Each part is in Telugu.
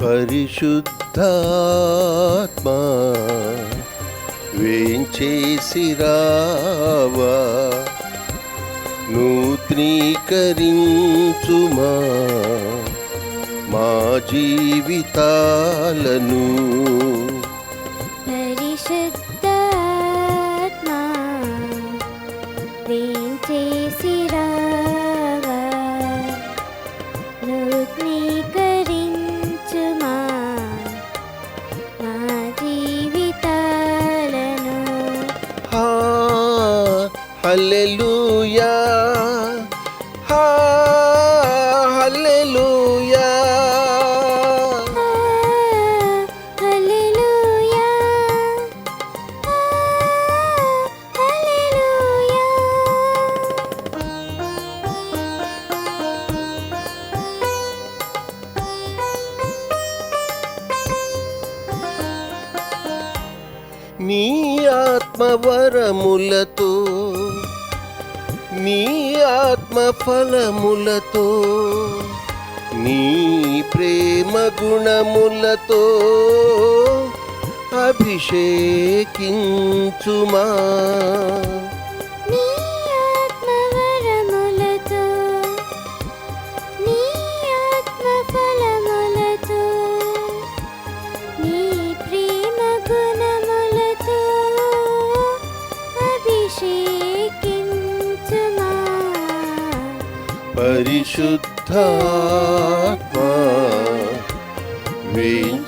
పరిశుద్ధాత్మా వేంచేసిరావా నూత్నీకరించుమా మా జీవితాలను పరిశుద్ధాత్మా వేంచేసిరావా నూత్నీకరించుమా మా జీవితాలను. హల్లెలూయా హల్లెలూయా హల్లెలూయా హల్లెలూయా. నీ ఆత్మవరములతో నీ ఆత్మఫలములతో నీ ప్రేమ గుణములతో అభిషేకించుమా నీ ఆత్మవరములతో నీ ఆత్మఫలములతో నీ ప్రేమ గుణములతో అభిషేకించుమా. పరిశుద్ధాత్మా వేంచేసిరావా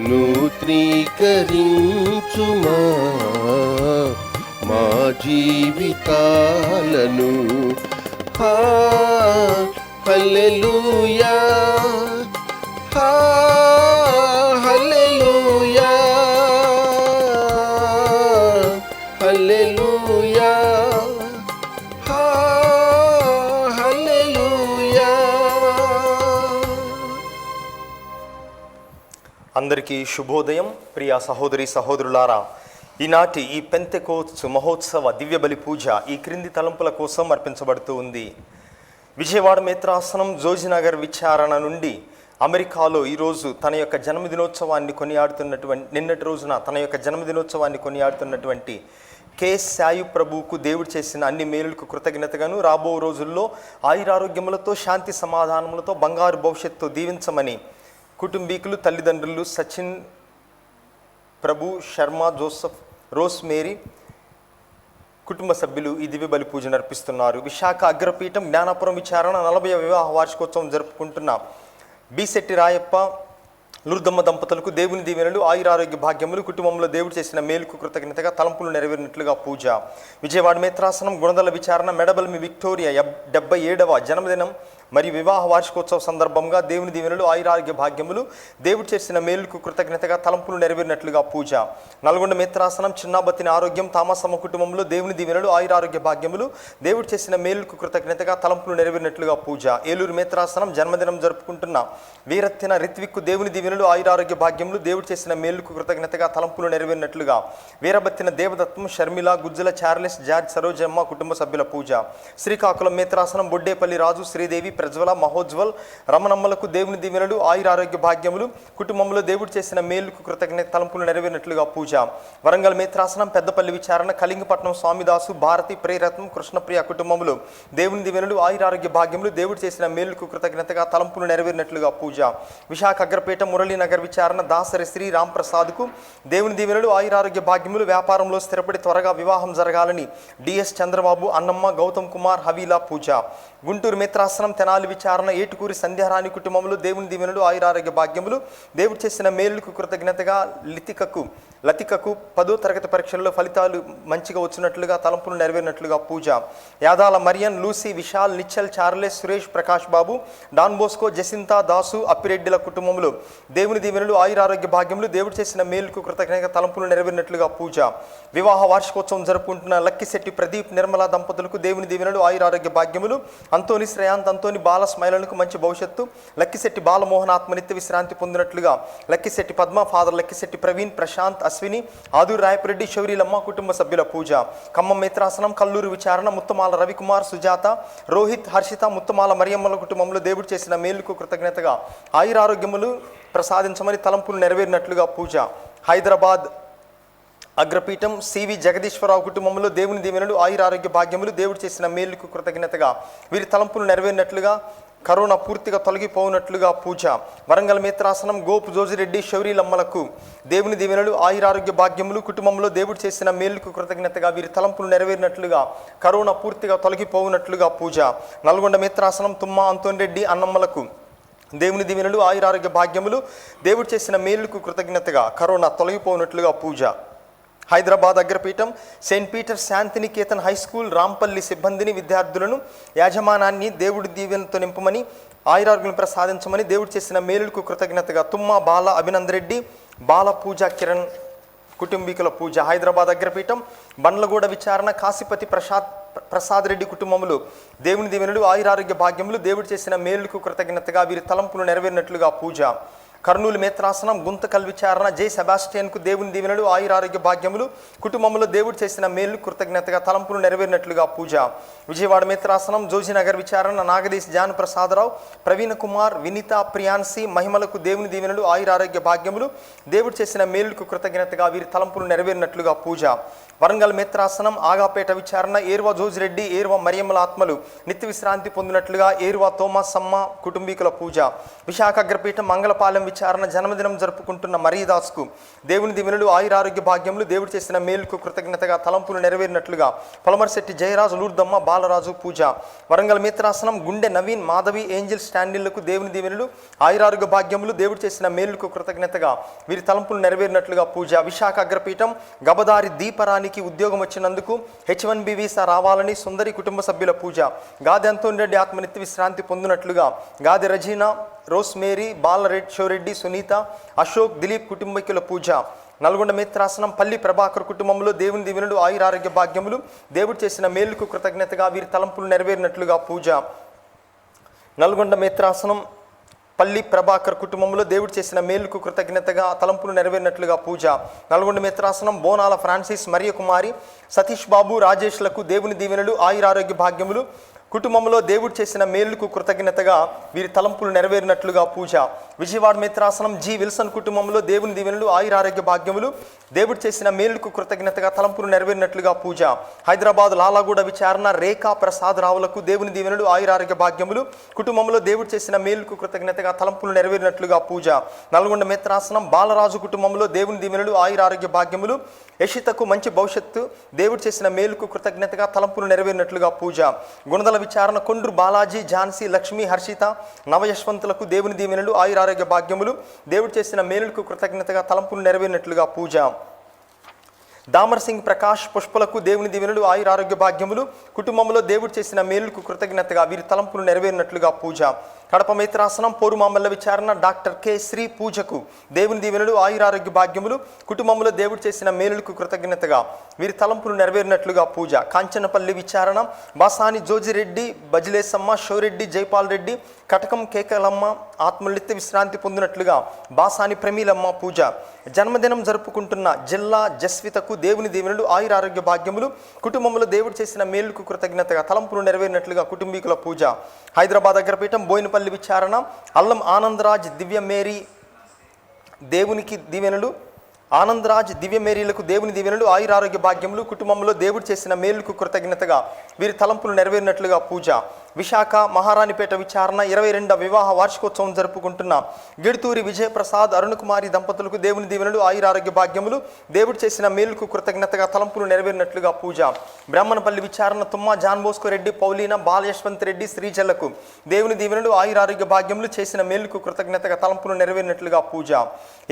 నూత్నీకరించుమా మా జీవితాలను. హల్లెలూయా హల్లెలూయా హల్లెలూయా హల్లెలూయా. అందరికీ శుభోదయం. ప్రియ సహోదరి సహోదరులారా, ఈనాటి ఈ పెంతెకోస్తు మహోత్సవ దివ్య బలి పూజ ఈ క్రింది తలంపుల కోసం అర్పించబడుతూ ఉంది. విజయవాడ మేత్రాసనం జోజినగర్ విచారణ నుండి అమెరికాలో ఈరోజు తన యొక్క జన్మదినోత్సవాన్ని కొనియాడుతున్నటువంటి నిన్నటి రోజున తన యొక్క జన్మదినోత్సవాన్ని కొనియాడుతున్నటువంటి కె సాయి ప్రభువుకు దేవుడు చేసిన అన్ని మేలులకు కృతజ్ఞతగాను రాబో రోజుల్లో ఆయురారోగ్యములతో శాంతి సమాధానములతో బంగారు భవిష్యత్తు దీవించమని కుటుంబీకులు తల్లిదండ్రులు సచిన్ ప్రభు శర్మ జోసఫ్ రోస్ మేరీ కుటుంబ సభ్యులు ఈ దివ్య బలి పూజను అర్పిస్తున్నారు. విశాఖ అగ్రపీఠం జ్ఞానాపురం విచారణ 40వ వివాహ వార్షికోత్సవం జరుపుకుంటున్న బిశెట్టి రాయప్ప లూర్దమ్మ దంపతులకు దేవుని దీవెనలు ఆయురారోగ్య భాగ్యములు కుటుంబంలో దేవుడు చేసిన మేలుకు కృతజ్ఞతగా తలంపులు నెరవేరినట్లుగా పూజ. విజయవాడ మేత్రాసనం గుణదల విచారణ మెడబల్మి విక్టోరియా 77వ జన్మదినం మరియు వివాహ వార్షికోత్సవ సందర్భంగా దేవుని దీవెనలు ఆయురారోగ్య భాగ్యములు దేవుడు చేసిన మేలుకు కృతజ్ఞతగా తలంపులు నెరవేరినట్లుగా పూజ. నల్గొండ మేత్రాసనం చిన్నాబతిని ఆరోగ్యం తామసమ్మ కుటుంబంలో దేవుని దీవెనలు ఆయురారోగ్య భాగ్యములు దేవుడు చేసిన మేలుకు కృతజ్ఞతగా తలంపులు నెరవేరినట్లుగా పూజ. ఏలూరు మేత్రాసనం జన్మదినం జరుపుకుంటున్న వీరత్తిన రిత్విక్కు దేవుని దీవెనలు ఆయురారోగ్య భాగ్యములు దేవుడు చేసిన మేలుకు కృతజ్ఞతగా తలంపులు నెరవేరినట్లుగా వీరబత్తిన దేవదత్తం షర్మిల గుజ్జల చార్లెస్ జార్జ్ సరోజమ్మ కుటుంబ సభ్యుల పూజ. శ్రీకాకుళం మేత్రాసనం బొడ్డేపల్లి రాజు శ్రీదేవి ప్రజ్వల మహోజ్వల్ రమణమ్మలకు దేవుని దీవెనలు ఆయురారోగ్య భాగ్యములు కుటుంబంలో దేవుడు చేసిన మేలుకు కృతజ్ఞత తలంపులు నెరవేరినట్లుగా పూజ. వరంగల్ మేత్రాసనం పెద్దపల్లి విచారణ కలింగపట్నం స్వామిదాసు భారతి ప్రియరత్నం కృష్ణప్రియ కుటుంబములు దేవుని దీవెనలు ఆయురారోగ్య భాగ్యములు దేవుడు చేసిన మేలుకు కృతజ్ఞతగా తలంపులు నెరవేరినట్లుగా పూజ. విశాఖ అగ్రపేట మురళీనగర్ విచారణ దాసరి శ్రీ రామ్ ప్రసాద్కు దేవుని దీవెనలు ఆయురారోగ్య భాగ్యములు వ్యాపారంలో స్థిరపడి త్వరగా వివాహం జరగాలని డిఎస్ చంద్రబాబు అన్నమ్మ గౌతమ్ కుమార్ హవీలా పూజ. గుంటూరు మేత్రాసనం తెనాలి విచారణ ఏటుకూరి సంధ్యారాణి కుటుంబంలో దేవుని దీవెనలు ఆయురారోగ్య భాగ్యములు దేవుడు చేసిన మేలుకు కృతజ్ఞతగా లతికకు 10వ తరగతి పరీక్షల్లో ఫలితాలు మంచిగా వచ్చినట్లుగా తలంపులు నెరవేరినట్లుగా పూజ. యాదాల మరియన్ లూసీ విశాల్ నిచ్చల్ చార్లెస్ సురేష్ ప్రకాష్ బాబు డాన్ బోస్కో జసింతా దాసు అప్పిరెడ్డిల కుటుంబంలో దేవుని దీవెనలు ఆయురారోగ్య భాగ్యములు దేవుడు చేసిన మేలుకు కృతజ్ఞతగా తలంపులు నెరవేరినట్లుగా పూజ. వివాహ వార్షికోత్సవం జరుపుకుంటున్న లక్కిశెట్టి ప్రదీప్ నిర్మలా దంపతులకు దేవుని దీవెనలు ఆయురారోగ్య భాగ్యములు అంతోని శ్రేయాంత్ అంతోని కుటుంబంలోని బాల స్మైలకు మంచి భవిష్యత్తు, లక్కిశెట్టి బాలమోహన్ ఆత్మ నిత్య విశ్రాంతి పొందినట్లుగా లక్కిశెట్టి పద్మ, ఫాదర్ లక్కిశెట్టి ప్రవీణ్, ప్రశాంత్, అశ్విని, ఆదూరు రాయపురెడ్డి, శౌరీలమ్మ కుటుంబ సభ్యుల పూజ. ఖమ్మం మిత్రాసనం కల్లూరు విచారణ ముత్తమాల రవికుమార్, సుజాత, రోహిత్, హర్షిత, ముత్తమాల మరియమ్మల కుటుంబంలో దేవుడు చేసిన మేలుకు కృతజ్ఞతగా ఆయురారోగ్యములు ప్రసాదించమని తలంపులు నెరవేరినట్లుగా పూజ. హైదరాబాద్ అగ్రపీఠం సివి జగదీశ్వరరావు కుటుంబంలో దేవుని దీవెనలు, ఆయురారోగ్య భాగ్యములు, దేవుడు చేసిన మేలుకు కృతజ్ఞతగా వీరి తలంపులు నెరవేరినట్లుగా, కరోనా పూర్తిగా తొలగిపోయినట్లుగా పూజ. వరంగల్ మిత్రాసనం గోపు జోజిరెడ్డి, శౌరీలమ్మలకు దేవుని దీవెనలు, ఆయురారోగ్య భాగ్యములు, కుటుంబంలో దేవుడు చేసిన మేలుకు కృతజ్ఞతగా వీరి తలంపులు నెరవేరినట్లుగా, కరోనా పూర్తిగా తొలగిపోయినట్లుగా పూజ. నల్గొండ మిత్రాసనం తుమ్మా అంతోన్ రెడ్డి అన్నమ్మలకు దేవుని దీవెనలు, ఆయురారోగ్య భాగ్యములు, దేవుడు చేసిన మేలుకు కృతజ్ఞతగా, కరోనా తొలగిపోయినట్లుగా పూజ. హైదరాబాద్ అగ్రపీఠం saint Peter Shantiniketan high school Rampalli సిబ్బందిని, విద్యార్థులను, యాజమానాన్ని దేవుడి దీవెనతో నింపమని, ఆయురారోగ్యం ప్రసాదించమని, దేవుడు చేసిన మేలుకు కృతజ్ఞతగా తుమ్మా బాల అభినందరెడ్డి, బాల పూజ కిరణ్ కుటుంబీకుల పూజ. హైదరాబాద్ అగ్రపీఠం బండ్లగూడ విచారణ కాశీపతి ప్రసాద్ రెడ్డి కుటుంబములు దేవుని దీవెనలు, ఆయురారోగ్య భాగ్యములు, దేవుడు చేసిన మేలుకు కృతజ్ఞతగా వీరి తలంపులు నెరవేరినట్లుగా పూజ. కర్నూలు మేత్రాసనం గుంతకల్ విచారణ జై సెబాస్టియన్కు దేవుని దీవెనలు, ఆయురారోగ్య భాగ్యములు, కుటుంబంలో దేవుడు చేసిన మేలు కృతజ్ఞతగా తలంపులు నెరవేరినట్లుగా పూజ. విజయవాడ మేత్రాసనం జోజినగర్ విచారణ నాగదీశ్ జాన్ ప్రసాదరావు, ప్రవీణ కుమార్, వినీత, ప్రియాన్సి మహిమలకు దేవుని దీవెనలు, ఆయురారోగ్య భాగ్యములు, దేవుడు చేసిన మేలుకు కృతజ్ఞతగా వీరి తలంపులు నెరవేరినట్లుగా పూజ. వరంగల్ మేత్రాసనం ఆగాపేట విచారణ ఏర్వా జోజిరెడ్డి, ఏర్వా మరియమ్మల ఆత్మలు నిత్య విశ్రాంతి పొందినట్లుగా ఏర్వా తోమస్ అమ్మ కుటుంబీకుల పూజ. విశాఖ అగ్రపీఠం మంగళపాలెం విచారణ జన్మదినం జరుపుకుంటున్న మరీదాస్కు దేవుని దీవెనలు, ఆయురారోగ్య భాగ్యములు, దేవుడు చేసిన మేలుకు కృతజ్ఞతగా తలంపులు నెరవేరినట్లుగా పొలమర్శెట్టి జయరాజు, లూర్దమ్మ, బాలరాజు పూజ. వరంగల్ మిత్రాసనం గుండె నవీన్, మాధవి, ఏంజిల్ స్టాండిళ్లకు దేవుని దీవెనలు, ఆయురారోగ్య భాగ్యములు, దేవుడు చేసిన మేలుకు కృతజ్ఞతగా వీరి తలంపులు నెరవేరినట్లుగా పూజ. విశాఖ అగ్రపీఠం గబదారి దీపరానికి ఉద్యోగం వచ్చినందుకు H1B వీసా రావాలని సుందరి కుటుంబ సభ్యుల పూజ. గాది అంతోన్ రెడ్డి ఆత్మ నిత్య విశ్రాంతి పొందినట్లుగా గాది రజీనా, రోస్మేరీ, బాలరెడ్డి, షోరెడ్డి, సునీత, అశోక్, దిలీప్ కుటుంబీకుల పూజ. నల్గొండ మిత్రాసనం పల్లి ప్రభాకర్ కుటుంబంలో దేవుని దీవెనలు, ఆయురారోగ్య భాగ్యములు, దేవుడు చేసిన మేలుకు కృతజ్ఞతగా వీరి తలంపులు నెరవేరినట్లుగా పూజ. నల్గొండ మిత్రాసనం పల్లి ప్రభాకర్ కుటుంబంలో దేవుడు చేసిన మేలుకు కృతజ్ఞతగా తలంపులు నెరవేరినట్లుగా పూజ. నల్గొండ మిత్రాసనం బోనాల ఫ్రాన్సిస్, మరియ కుమారి, సతీష్ బాబు, రాజేష్లకు దేవుని దీవెనలు, ఆయురారోగ్య భాగ్యములు, కుటుంబంలో దేవుడు చేసిన మేలుకు కృతజ్ఞతగా వీరి తలంపులు నెరవేరినట్లుగా పూజ. విజయవాడ మిత్రాసనం జి విల్సన్ కుటుంబంలో దేవుని దీవెనలు, ఆయురారోగ్య భాగ్యములు, దేవుడు చేసిన మేలుకు కృతజ్ఞతగా తలంపులు నెరవేరినట్లుగా పూజ. హైదరాబాద్ లాలాగూడ విచారణ రేఖా ప్రసాద్ రావులకు దేవుని దీవెనలు, ఆయురారోగ్య భాగ్యములు, కుటుంబంలో దేవుడు చేసిన మేలుకు కృతజ్ఞతగా తలంపులు నెరవేరినట్లుగా పూజ. నల్గొండ మిత్రాసనం బాలరాజు కుటుంబంలో దేవుని దీవెనలు, ఆయురారోగ్య భాగ్యములు, యషితకు మంచి భవిష్యత్తు, దేవుడు చేసిన మేలుకు కృతజ్ఞతగా తలంపులు నెరవేరినట్లుగా పూజ. గుణదల విచారణ కొండ్రు బాలాజీ, ఝాన్సీ, లక్ష్మి, హర్షిత, నవయశ్వంతులకు దేవుని దీవెనలు, ఆయురారోగ్య భాగ్యములు, దేవుడు చేసిన మేలుకు కృతజ్ఞతగా తలంపులు నెరవేరినట్లుగా పూజ. దామర్ సింగ్ ప్రకాష్, పుష్పలకు దేవుని దీవెనలు, ఆయురారోగ్య భాగ్యములు, కుటుంబంలో దేవుడు చేసిన మేలుకు కృతజ్ఞతగా వీరి తలంపులు నెరవేరినట్లుగా పూజ. కడప మిత్రాసనం పోరుమామల్ల విచారణ డాక్టర్ కె శ్రీ పూజకు దేవుని దీవెనలు, ఆయురారోగ్య భాగ్యములు, కుటుంబంలో దేవుడు చేసిన మేలుకు కృతజ్ఞతగా వీరి తలంపులు నెరవేరినట్లుగా పూజ. కాంచనపల్లి విచారణ బాసాని జోజిరెడ్డి, బజిలేసమ్మ, షోరెడ్డి, జైపాల్ రెడ్డి, కటకం కేకలమ్మ ఆత్మలు నిత్య విశ్రాంతి పొందినట్లుగా బాసాని ప్రమీలమ్మ పూజ. జన్మదినం జరుపుకుంటున్న జిల్లా జస్వితకు దేవుని దీవెనలు, ఆయురారోగ్య భాగ్యములు, కుటుంబంలో దేవుడు చేసిన మేలుకు కృతజ్ఞతగా తలంపులు నెరవేరినట్లుగా కుటుంబీకుల పూజ. హైదరాబాద్ అగ్రపీఠం బోయినపల్లి విచారణ అల్లం ఆనందరాజ్, దివ్య మేరీ దేవునికి దీవెనలు, ఆనందరాజ్, దివ్య మేరీలకు దేవుని దీవెనలు, ఆయురారోగ్య భాగ్యములు, కుటుంబంలో దేవుడు చేసిన మేలుకు కృతజ్ఞతగా వీరి తలంపులు నెరవేరినట్లుగా పూజ. విశాఖ మహారాణిపేట విచారణ 22వ వివాహ వార్షికోత్సవం జరుపుకుంటున్న గిడుతూరి విజయప్రసాద్, అరుణకుమారి దంపతులకు దేవుని దీవెనలు, ఆయురారోగ్య భాగ్యములు, దేవుడు చేసిన మేలుకు కృతజ్ఞతగా తలంపులు నెరవేరినట్లుగా పూజ. బ్రాహ్మణపల్లి విచారణ తుమ్మా జాన్బోస్కో రెడ్డి, పౌలీన, బాలయశ్వంత్ రెడ్డి, శ్రీజలకు దేవుని దీవెనలు, ఆయురారోగ్య భాగ్యములు, చేసిన మేలుకు కృతజ్ఞతగా తలంపులు నెరవేరినట్లుగా పూజ.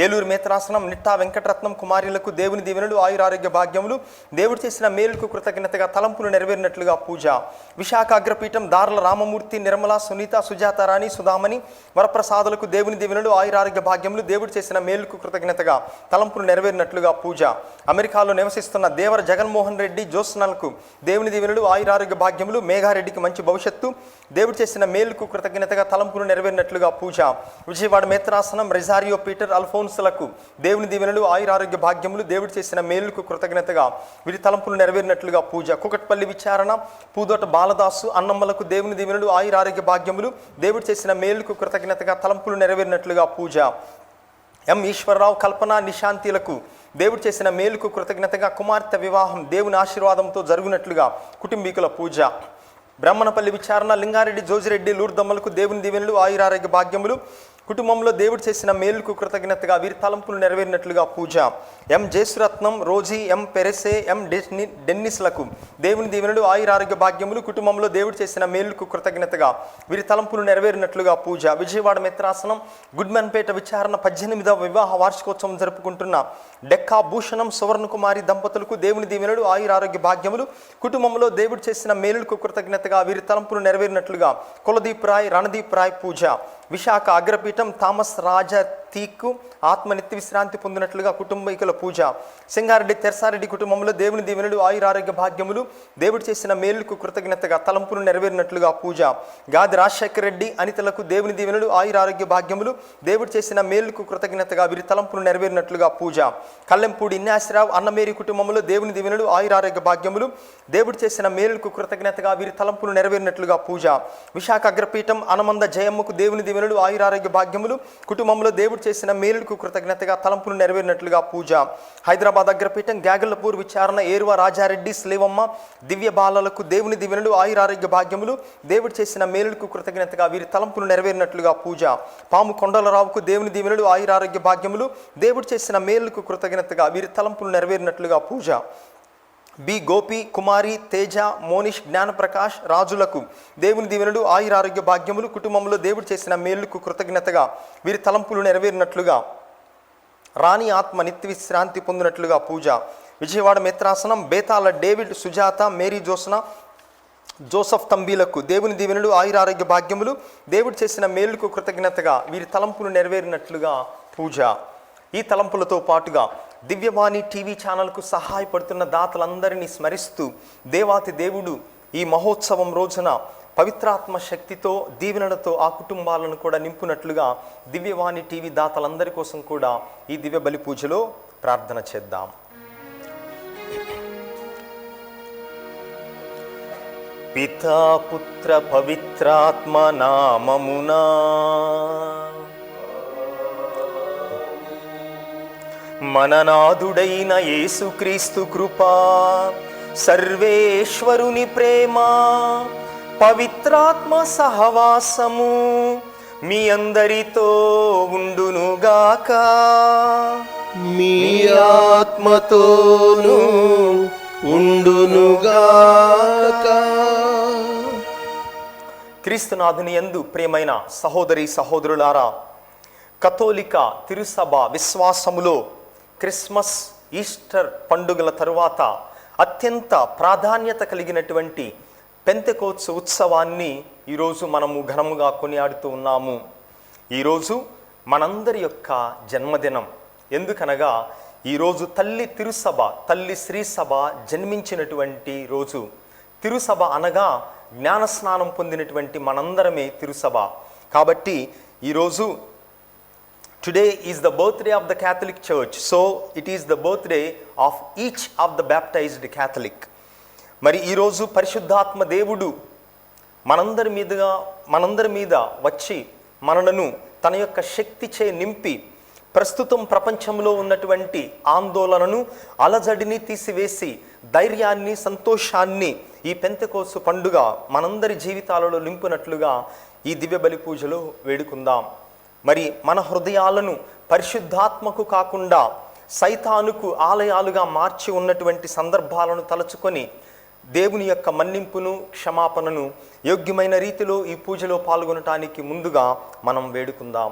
ఏలూరు మేత్రాసనం నిట్టా వెంకటరత్నం కుమారులకు దేవుని దీవెనలు, ఆయురారోగ్య భాగ్యములు, దేవుడు చేసిన మేలుకు కృతజ్ఞతగా తలంపులు నెరవేరినట్లుగా పూజ. విశాఖ అగ్రపీఠం దార నార్ల రామమూర్తి, నిర్మల, సునీత, సుజాత రాణి, సుధామణి, వరప్రసాదులకు దేవుని దీవెనలు, ఆయురారోగ్య భాగ్యములు, దేవుడు చేసిన మేలుకు కృతజ్ఞతగా తలంపులు నెరవేరినట్లుగా పూజ. అమెరికాలో నివసిస్తున్న దేవర జగన్మోహన్ రెడ్డి, జ్యోత్స్నలకు దేవుని దీవెనలు, ఆయురారోగ్య భాగ్యములు, మేఘారెడ్డికి మంచి భవిష్యత్తు, దేవుడు చేసిన మేలుకు కృతజ్ఞతగా తలంపులు నెరవేరినట్లుగా పూజ. విజయవాడ మేత్రాసనం రెజారియో పీటర్ అల్ఫోన్స్లకు దేవుని దీవెనలు, ఆయురారోగ్య భాగ్యములు, దేవుడు చేసిన మేలుకు కృతజ్ఞతగా వీరి తలంపులు నెరవేరినట్లుగా పూజ. కుకట్పల్లి విచారణ పూదోట బాలదాసు అన్నమ్మలకు దేవుని దీవెనలు, ఆయురారోగ్య భాగ్యములు, దేవుడు చేసిన మేలుకు కృతజ్ఞతగా తలంపులు నెరవేరినట్లుగా పూజ. ఎం ఈశ్వరరావు, కల్పన, నిశాంతిలకు దేవుడు చేసిన మేలుకు కృతజ్ఞతగా కుమార్తె వివాహం దేవుని ఆశీర్వాదంతో జరుగునట్లుగా కుటుంబీకుల పూజ. బ్రహ్మణపల్లి విచారణ లింగారెడ్డి, జోజిరెడ్డి, లూర్దమ్మలకు దేవుని దీవెనలు, ఆయురారోగ్య భాగ్యములు, కుటుంబంలో దేవుడు చేసిన మేలుకు కృతజ్ఞతగా వీరి తలంపులు నెరవేరినట్లుగా పూజ. ఎం జేసురత్నం, రోజీ, ఎం పెరెసే, ఎం డెన్నిస్లకు దేవుని దీవెనలు, ఆయురారోగ్య భాగ్యములు, కుటుంబంలో దేవుడు చేసిన మేలుకు కృతజ్ఞతగా వీరి తలంపులు నెరవేరినట్లుగా పూజ. విజయవాడ మిత్రాసనం గుడ్మెన్పేట విచారణ 18వ వివాహ వార్షికోత్సవం జరుపుకుంటున్న డెక్కా భూషణం, సువర్ణకుమారి దంపతులకు దేవుని దీవెనలు, ఆయురారోగ్య భాగ్యములు, కుటుంబంలో దేవుడు చేసిన మేలుకు కృతజ్ఞతగా వీరి తలంపులు నెరవేరినట్లుగా కులదీప్ రాయ్, రణదీప్ రాయ్ పూజ. విశాఖ అగ్రపీఠం థామస్ రాజతీకు ఆత్మనిత్య విశ్రాంతి పొందినట్లుగా కుటుంబీకుల పూజ. సింగారెడ్డి, తెరసారెడ్డి కుటుంబంలో దేవుని దీవెనలు, ఆయురారోగ్య భాగ్యములు, దేవుడు చేసిన మేలుకు కృతజ్ఞతగా తలంపులు నెరవేరినట్లుగా పూజ. గాది రాజశేఖర రెడ్డి అనితలకు దేవుని దీవెనలు, ఆయురారోగ్య భాగ్యములు, దేవుడు చేసిన మేలుకు కృతజ్ఞతగా వీరి తలంపులు నెరవేరినట్లుగా పూజ. కల్లెంపూడి ఇన్యాసరావు అన్నమేరి కుటుంబంలో దేవుని దీవెనలు, ఆయురారోగ్య భాగ్యములు, దేవుడు చేసిన మేలుకు కృతజ్ఞతగా వీరి తలంపులు నెరవేరినట్లుగా పూజ. విశాఖ అగ్రపీఠం అనమంద జయమ్మకు దేవుని దీవెనలు, ఆయురారోగ్య భాగ్యములు, కుటుంబంలో దేవుడు చేసిన మేలుకు కృతజ్ఞతగా తలంపులు నెరవేరినట్లుగా పూజ. హైదరాబాద్ అగ్రపీఠం గ్యాగలపూర్ విచారణ ఏరువ రాజారెడ్డి, స్లేవమ్మ, దివ్య బాలలకు దేవుని దీవెనలు, ఆయురారోగ్య భాగ్యములు, దేవుడు చేసిన మేలుకు కృతజ్ఞతగా వీరి తలంపులు నెరవేరినట్లుగా పూజ. పాము కొండలరావుకు దేవుని దీవెనలు, ఆయురారోగ్య భాగ్యములు, దేవుడు చేసిన మేలుకు కృతజ్ఞతగా వీరి తలంపులు నెరవేరినట్లుగా పూజ. బి గోపి, కుమారి, తేజ, మోనిష్, జ్ఞానప్రకాష్ రాజులకు దేవుని దీవెనలు, ఆయురారోగ్య భాగ్యములు, కుటుంబంలో దేవుడు చేసిన మేలుకు కృతజ్ఞతగా వీరి తలంపులు నెరవేరినట్లుగా రాణి ఆత్మ నిత్య విశ్రాంతి పొందినట్లుగా పూజ. విజయవాడ మిత్రాసనం బేతాల డేవిడ్, సుజాత, మేరీ జోస్న, జోసఫ్ తంబీలకు దేవుని దీవెనలు, ఆయురారోగ్య భాగ్యములు, దేవుడు చేసిన మేలుకు కృతజ్ఞతగా వీరి తలంపులు నెరవేరినట్లుగా పూజ. ఈ తలంపులతో పాటుగా దివ్యవాణి టీవీ ఛానల్కు సహాయపడుతున్న దాతలందరినీ స్మరిస్తూ దేవాతి దేవుడు ఈ మహోత్సవం రోజున పవిత్రాత్మ శక్తితో, దీవెనలతో ఆ కుటుంబాలను కూడా నింపునట్లుగా దివ్యవాణి టీవీ దాతలందరి కోసం కూడా ఈ దివ్య బలి పూజలో ప్రార్థన చేద్దాం. పితా పుత్ర పవిత్రాత్మ నామమునా మననాథుడైన యేసుక్రీస్తు కృపా, సర్వేశ్వరుని ప్రేమ, పవిత్రాత్మ సహవాసము మీ అందరితో ఉండునుగాక. మీ ఆత్మతోను ఉండునుగాక. క్రీస్తునాథుని యందు ప్రియమైన సహోదరి సహోదరులారా, కథోలిక తిరుసభ విశ్వాసములో క్రిస్మస్, ఈస్టర్ పండుగల తరువాత అత్యంత ప్రాధాన్యత కలిగినటువంటి పెంతెకోస్తు ఉత్సవాన్ని ఈరోజు మనము ఘనముగా కొనియాడుతూ ఉన్నాము. ఈరోజు మనందరి యొక్క జన్మదినం. ఎందుకనగా ఈరోజు తల్లి తిరుసభ, తల్లి శ్రీసభ జన్మించినటువంటి రోజు. తిరుసభ అనగా జ్ఞానస్నానం పొందినటువంటి మనందరమే తిరుసభ. కాబట్టి ఈరోజు today is the birthday of the Catholic Church, so it is the birthday of each of the baptized Catholic. మరి ఈరోజు పరిశుద్ధాత్మ దేవుడు మనందరి మీద వచ్చి మనలను తన యొక్క శక్తిచే నింపి ప్రస్తుతం ప్రపంచంలో ఉన్నటువంటి ఆందోళనను, అలజడిని తీసివేసి ధైర్యాన్ని, సంతోషాన్ని ఈ పెంతెకోస్తు పండుగ మనందరి జీవితాలలో నింపునట్లుగా ఈ దివ్య బలి పూజలో వేడుకుందాం. మరి మన హృదయాలను పరిశుద్ధాత్మకు కాకుండా సైతానుకు ఆలయాలుగా మార్చి ఉన్నటువంటి సందర్భాలను తలచుకొని దేవుని యొక్క మన్నింపును, క్షమాపణను యోగ్యమైన రీతిలో ఈ పూజలో పాల్గొనటానికి ముందుగా మనం వేడుకుందాం.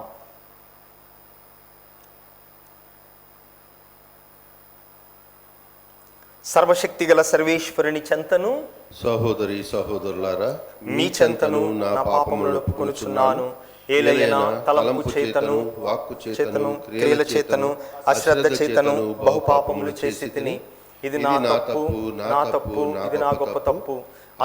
సర్వశక్తిగల సర్వేశ్వరుని చెంతను సహోదరి సహోదరులారా, మీ చెంతను నా పాపములను ఒప్పుకొనుచున్నాను. ఏలయనా తలంపు చేతను వాక్కు చేతను క్రియల చేతను అశ్రద్ధ చేతను బహుపాపములు చేసి తిని, ఇది నా తప్పు, ఇది నా గొప్ప తప్పు.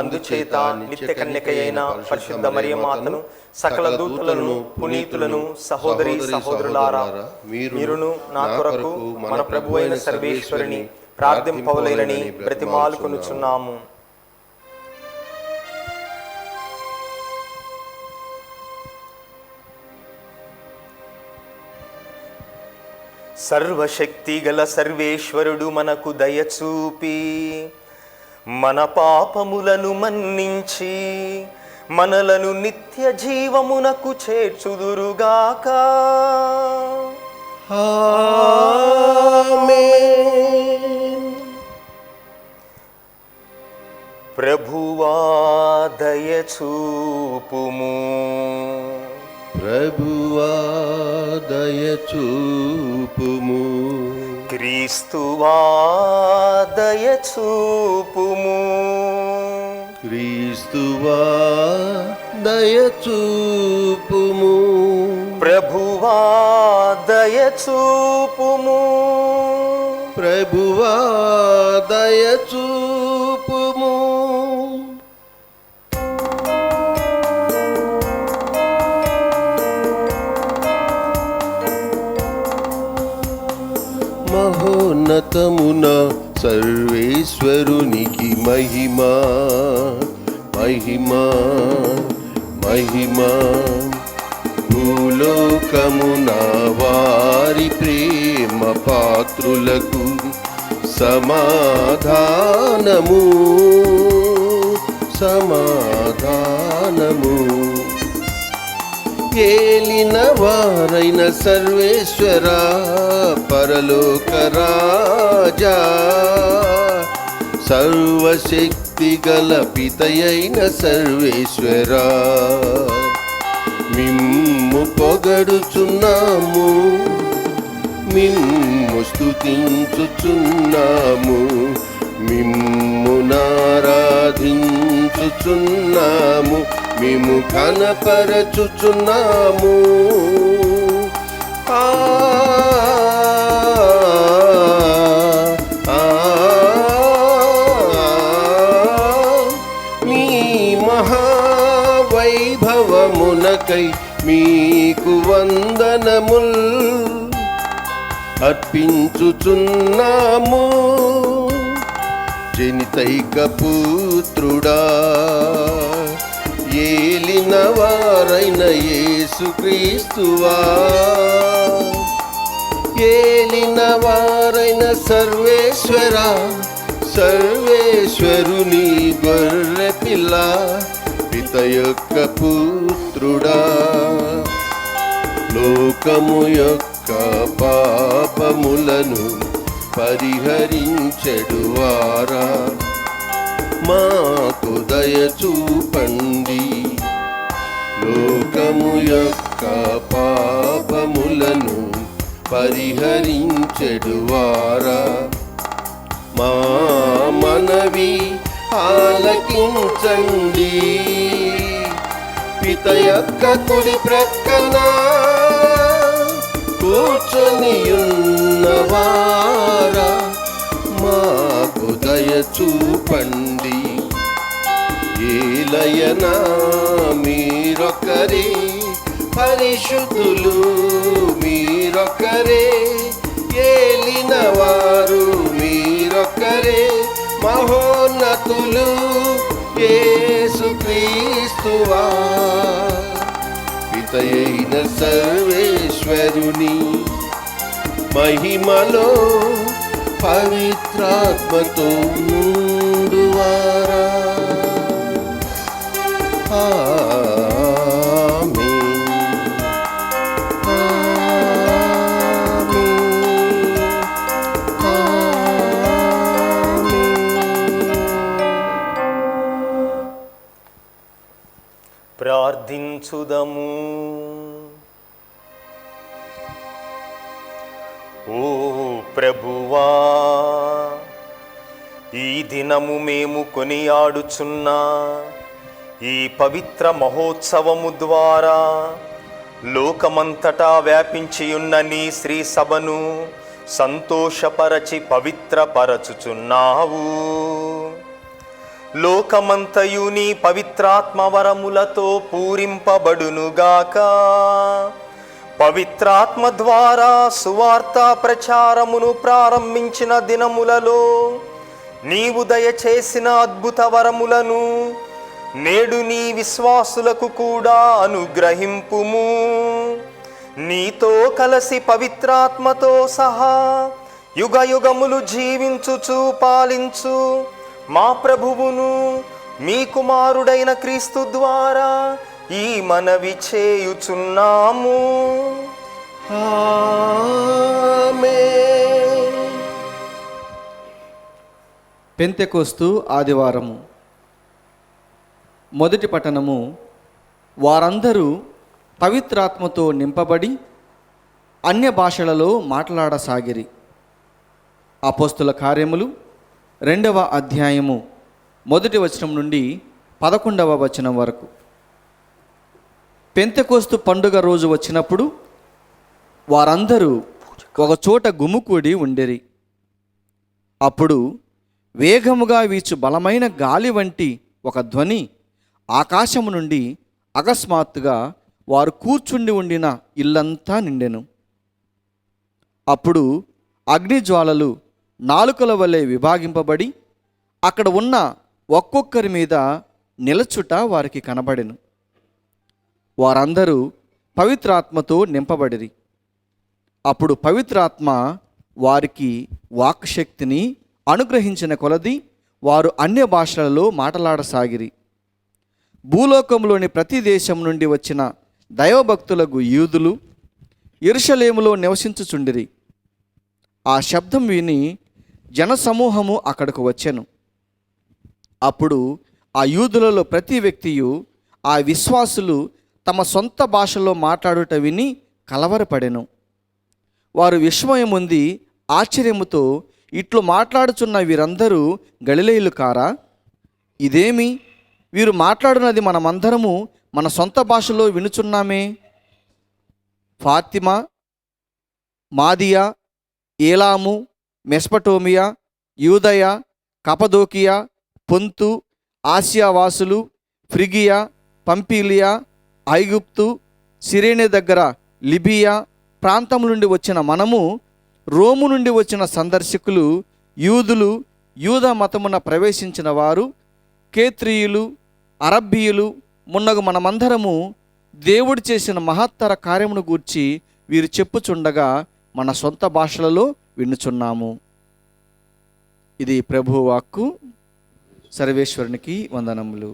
అందుచేత నిత్య కన్యకయైన పరిశుద్ధ మరియమాతను, సకల దూతలను, పునీతులను, సహోదరి సహోదరులారా, మీరును నా కొరకు మన ప్రభువైన సర్వేశ్వరుని ప్రార్థింపవలెనని బ్రతిమాలుకొనుచున్నాము. సర్వశక్తి గల సర్వేశ్వరుడు మనకు దయచూపి మన పాపములను మన్నించి మనలను నిత్య జీవమునకు చేర్చుదురుగాక. ఆమేన్. ప్రభువా దయచూపుము. ప్రభువా దయచూపుము. క్రీస్తువా దయచూపుము. క్రీస్తువా దయచూపుము. ప్రభువా దయచూపుము. ప్రభువా దయచూపుము. మహోన్నతమున సర్వేశ్వరునికి మహిమా మహిమా మహిమా. భూలోకమున వారి ప్రేమ పాత్రులకు సమాధానము సమాధానము. ఏలిన వారైన సర్వేశ్వర పరలోక రాజా, సర్వశక్తి గల పితయైన సర్వేశ్వర, మిమ్ము పొగడుచున్నాము, మిమ్ము స్తుతించుచున్నాము, మిమ్ము నారాధించుచున్నాము, మేము ఘనపరచుచున్నాము. మీ మహావైభవమునకై మీకు వందనముల్ అర్పించుచున్నాము. జనితైక పుత్రుడా, ఏలిన వారైన యేసుక్రీస్తువా, ఏలిన వారైన సర్వేశ్వర, సర్వేశ్వరుని గొర్రె పిల్ల, పిత యొక్క పుత్రుడా, లోకము యొక్క పాపములను పరిహరించెడువారా, మాకు దయ చూపండి. లోకము యొక్క పాపములను పరిహరించెడువారా, మా మనవి ఆలకించండి. పిత యొక్క కుడి ప్రక్కన కూర్చొనియున్నవారా, మాకు దయ చూపండి. ఏలయనా మీరొకరే పరిశుద్ధులు, మీరొకరే ఏలిన వారు, మీరొకరే మహోన్నతులు. యేసుక్రీస్తువా, పితయైన సర్వేశ్వరుని మహిమలో పవిత్రాత్మతో నుండువారా. ఆమేన్. ప్రార్థించుదము. ఓ ప్రభువా, ఈ దినము మేము కొనియాడుచున్న ఈ పవిత్ర మహోత్సవము ద్వారా లోకమంతటా వ్యాపించియున్న నీ శ్రీ సభను సంతోషపరచి పవిత్రపరచుచున్నావు. లోకమంతయు నీ పవిత్రాత్మవరములతో పూరింపబడునుగాక. పవిత్రాత్మ ద్వారా సువార్త ప్రచారమును ప్రారంభించిన దినములలో నీవు దయచేసిన అద్భుత వరములను నేడు నీ విశ్వాసులకు కూడా అనుగ్రహింపుము. నీతో కలసి పవిత్రాత్మతో సహా యుగ యుగములు జీవించుచు పాలించు మా ప్రభువును మీ కుమారుడైన క్రీస్తు ద్వారా ఈ మనవి చేయుచున్నాము. ఆమేన్. పెంతెకోస్తు ఆదివారము. మొదటి పట్టణము. వారందరూ పవిత్రాత్మతో నింపబడి అన్య భాషలలో మాట్లాడసాగిరి. అపోస్తుల కార్యములు 2వ అధ్యాయము 1వ వచనం నుండి 11వ వచనం వరకు. పెంతెకోస్తు పండుగ రోజు వచ్చినప్పుడు వారందరూ ఒకచోట గుమికూడి ఉండిరి. అప్పుడు వేగముగా వీచు బలమైన గాలి వంటి ఒక ధ్వని ఆకాశము నుండి అకస్మాత్తుగా వారు కూర్చుండి ఉండిన ఇల్లంతా నిండెను. అప్పుడు అగ్నిజ్వాలలు నాలుకల వలె విభాగింపబడి అక్కడ ఉన్న ఒక్కొక్కరి మీద నిలచుట వారికి కనబడెను. వారందరూ పవిత్రాత్మతో నింపబడిరి. అప్పుడు పవిత్రాత్మ వారికి వాక్శక్తిని అనుగ్రహించిన కొలది వారు అన్య భాషలలో మాట్లాడసాగిరి. భూలోకంలోని ప్రతి దేశం నుండి వచ్చిన దైవభక్తులకు యూదులు యెరూషలేములో నివసించుచుండిరి. ఆ శబ్దం విని జనసమూహము అక్కడకు వచ్చెను. అప్పుడు ఆ యూదులలో ప్రతి వ్యక్తియు ఆ విశ్వాసులు తమ సొంత భాషలో మాట్లాడుట విని కలవరపడెను. వారు విస్మయముంది ఆశ్చర్యముతో ఇట్లు మాట్లాడుచున్న వీరందరూ గలిలయులు కారా? ఇదేమి, వీరు మాట్లాడున్నది మనమందరము మన సొంత భాషలో వినుచున్నామే. ఫాతిమా, మాదియా, ఏలాము, మెస్పటోమియా, యూదయ, కపదోకియా, పొంతు, ఆసియావాసులు, ఫ్రిగియా, పంపీలియా, ఐగుప్తు, సిరేనే దగ్గర లిబియా ప్రాంతం నుండి వచ్చిన మనము, రోము నుండి వచ్చిన సందర్శకులు, యూదులు, యూద మతమున ప్రవేశించిన వారు, కేత్రీయులు, అరబ్బీయులు మున్నగు మనమందరము దేవుడు చేసిన మహత్తర కార్యమును గూర్చి వీరు చెప్పుచుండగా మన సొంత భాషలలో వినుచున్నాము. ఇది ప్రభువు వాక్కు. సర్వేశ్వరునికి వందనములు.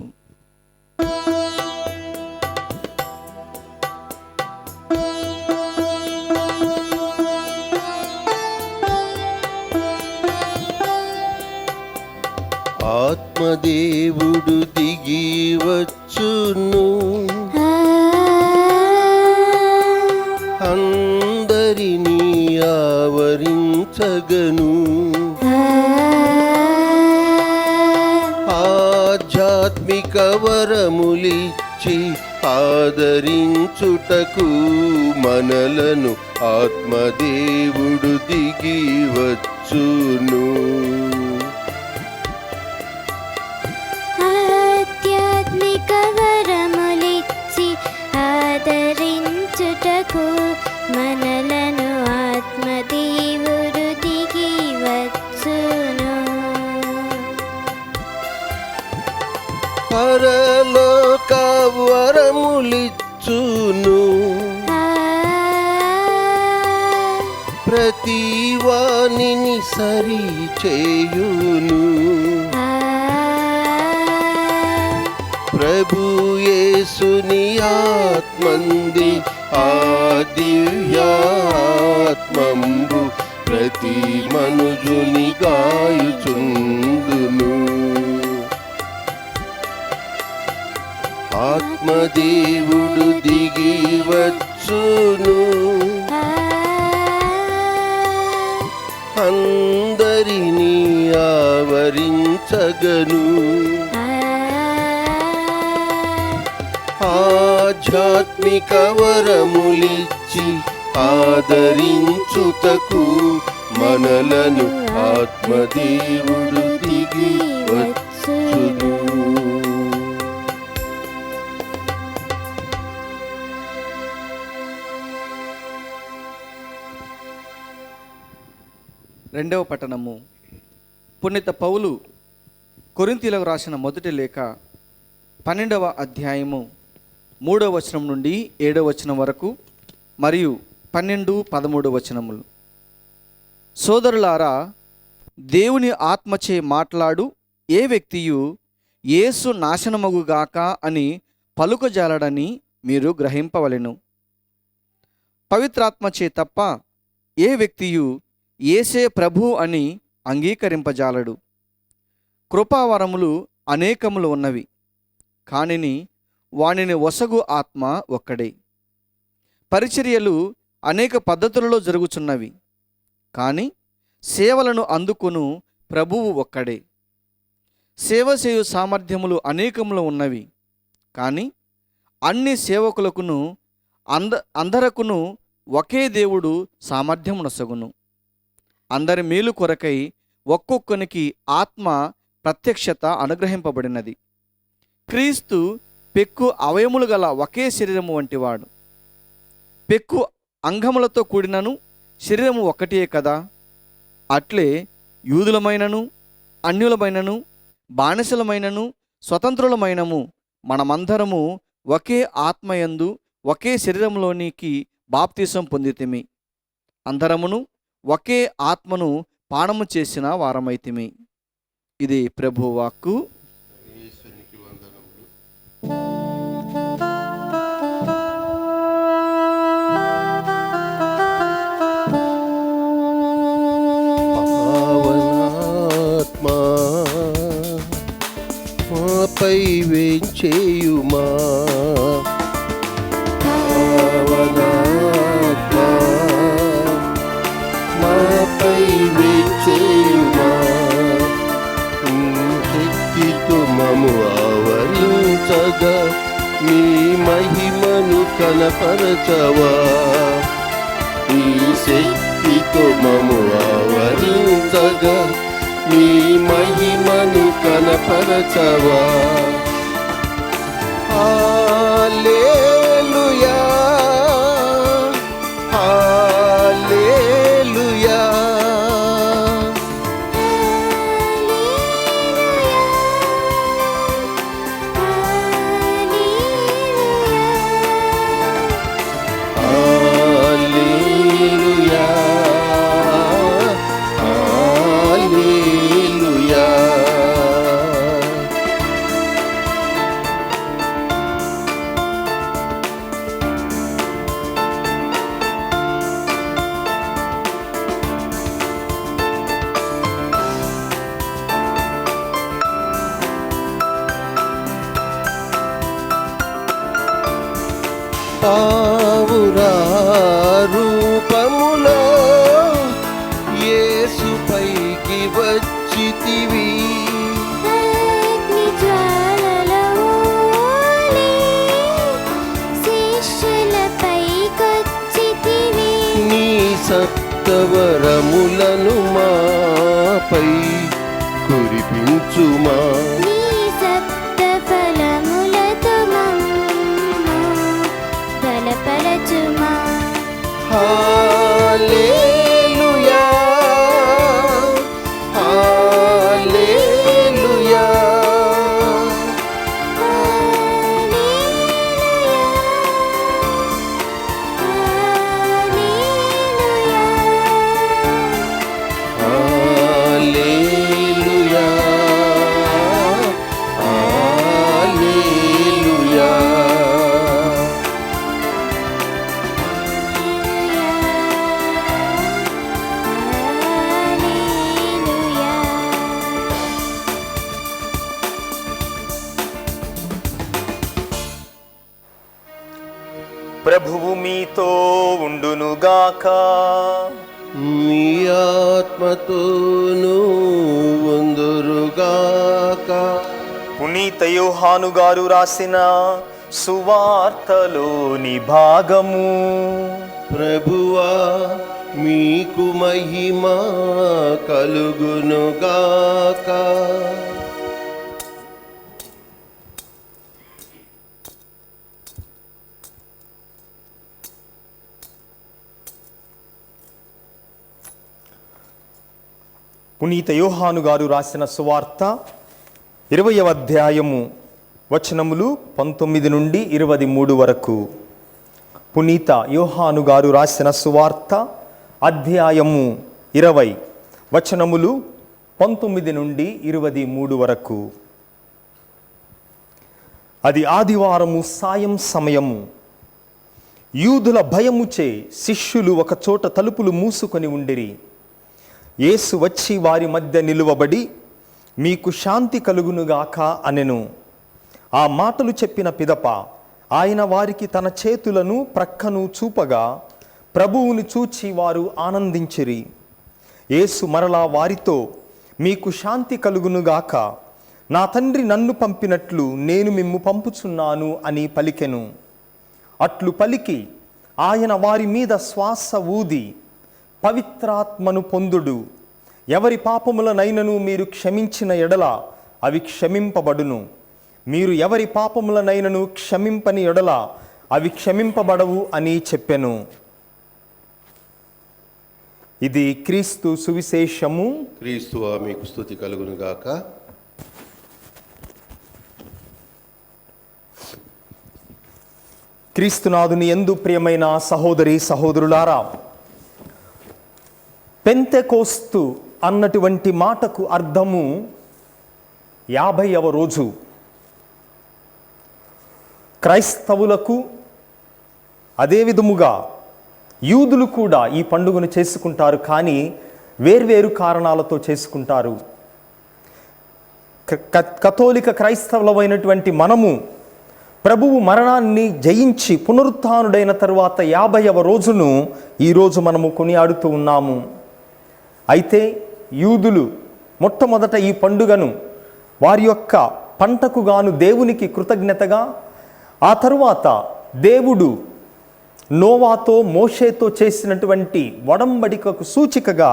ఆత్మదేవుడు దిగి వచ్చును, అందరినీ ఆవరించగను. ఆధ్యాత్మిక వరములిచ్చి ఆదరించుటకు మనలను ఆత్మదేవుడు దిగి వచ్చును. ఆధ్యాత్మిక వరములిచ్చి ఆదరించుటకు మనలను ఆత్మదేవుడు దిగి వచ్చును. పరలోక వరములిచ్చును, ప్రతి వానిని సరి చేయును. ప్రభు యేసుని ఆత్మంది ఆ దివ్యాత్మంబు ప్రతి మనుజుని గాయుచుందును. ఆత్మదేవుడు దిగి వచ్చును, అందరినీ ఆవరించగను. ఆధ్యాత్మిక వరములిచ్చి ఆదరించుటకు మనలను ఆత్మదేవుడు దిగి వచ్చును. రెండవ పట్టణము. పుణ్యత పౌలు కొరింథీయులకు రాసిన మొదటి లేఖ 12వ అధ్యాయము 3వ వచనం నుండి 7వ వచనం వరకు మరియు 12, 13 వచనములు. సోదరులారా, దేవుని ఆత్మచే మాట్లాడు ఏ వ్యక్తియు యేసు నాశనమగుగాక అని పలుకజాలడని మీరు గ్రహింపవలెను. పవిత్రాత్మచే తప్ప ఏ వ్యక్తియు యేసే ప్రభు అని అంగీకరింపజాలడు. కృపావరములు అనేకములు ఉన్నవి, కానిని వానిని వసగు ఆత్మ ఒక్కడే. పరిచర్యలు అనేక పద్ధతులలో జరుగుచున్నవి, కానీ సేవలను అందుకొను ప్రభువు ఒక్కడే. సేవ చేయు సామర్థ్యములు అనేకములు ఉన్నవి, కానీ అన్ని సేవకులకును అందరకును ఒకే దేవుడు సామర్థ్యమునొసగును. అందరి మేలు కొరకై ఒక్కొక్కనికి ఆత్మ ప్రత్యక్షత అనుగ్రహింపబడినది. క్రీస్తు పెక్కు అవయములు గల ఒకే శరీరము వంటివాడు. పెక్కు అంగములతో కూడినను శరీరము ఒక్కటే కదా. అట్లే యూదులమైనను అన్యులమైనను బానిసలమైనను స్వతంత్రులమైనము మనమందరము ఒకే ఆత్మయందు ఒకే శరీరంలోనికి బాప్తిసం పొందితిమి. అందరమును ఒకే ఆత్మను పానము చేసిన వారమైతిమి. ఇది ప్రభువు వాక్కు. పావనాత్మా మాపై వేంచేయుమా. పావనాత్మా మాపై వేంచేయుమా. శక్తితో మము ఆవరించగా మీ మహిమను కనపరచవా. ఈ శక్తితో మము ఆవరించగా మీ మహిమను కనపరచవా. హల్లెలూయా, హల్లెలూయా. హల్లెలూయా, హల్లెలూయా. పావురా రూపములో యేసుపైకి వచ్చితివి. నీ సప్తవరములను మాపై కురిపించుమా. హల్లెలూయా, హల్లెలూయా. హల్లెలూయా, హల్లెలూయా. ప్రభువు మీతో ఉండునుగాక. మీ ఆత్మతోనూ ఉందును పునీత యోహాను గారు రాసిన సువార్తలోని భాగము. ప్రభువా మీకు మహిమ కలుగునుగాక. పునీత యోహాను గారు రాసిన సువార్త 20వ అధ్యాయము వచనములు 19 నుండి 23 వరకు. పునీత యోహాను గారు రాసిన సువార్త అధ్యాయము 20 వచనములు 19 నుండి 23 వరకు. అది ఆదివారము సాయం సమయము. యూదుల భయముచే శిష్యులు ఒక చోట తలుపులు మూసుకొని ఉండిరి. యేసు వచ్చి వారి మధ్య నిలువబడి, మీకు శాంతి కలుగునుగాక అనెను. ఆ మాటలు చెప్పిన పిదప ఆయన వారికి తన చేతులను ప్రక్కను చూపగా ప్రభువుని చూచి వారు ఆనందించిరి. యేసు మరలా వారితో, మీకు శాంతి కలుగునుగాక, నా తండ్రి నన్ను పంపినట్లు నేను మిమ్ము పంపుచున్నాను అని పలికెను. అట్లు పలికి ఆయన వారి మీద శ్వాస ఊది, పవిత్రాత్మను పొందుడు. ఎవరి పాపములనైనను మీరు క్షమించిన ఎడల అవి క్షమింపబడును. మీరు ఎవరి పాపములనైనను క్షమింపని ఎడల అవి క్షమింపబడవు అని చెప్పెను. ఇది క్రీస్తు సువిశేషము. క్రీస్తువా మీకు స్తుతి కలుగునుగాక. క్రీస్తునాథుని యందు ప్రియమైన సహోదరి సహోదరులారా, పెంతెకోస్తు అన్నటువంటి మాటకు అర్థము 50వ రోజు. క్రైస్తవులకు అదే విధముగా యూదులు కూడా ఈ పండుగను చేసుకుంటారు, కానీ వేర్వేరు కారణాలతో చేసుకుంటారు. కథోలిక క్రైస్తవులమైనటువంటి మనము ప్రభువు మరణాన్ని జయించి పునరుత్థానుడైన తరువాత 50వ రోజును ఈరోజు మనము కొనియాడుతూ ఉన్నాము. అయితే యూదులు మొట్టమొదట ఈ పండుగను వారి యొక్క పంటకు గాను దేవునికి కృతజ్ఞతగా, ఆ తరువాత దేవుడు నోవాతో మోషేతో చేసినటువంటి వడంబడికకు సూచికగా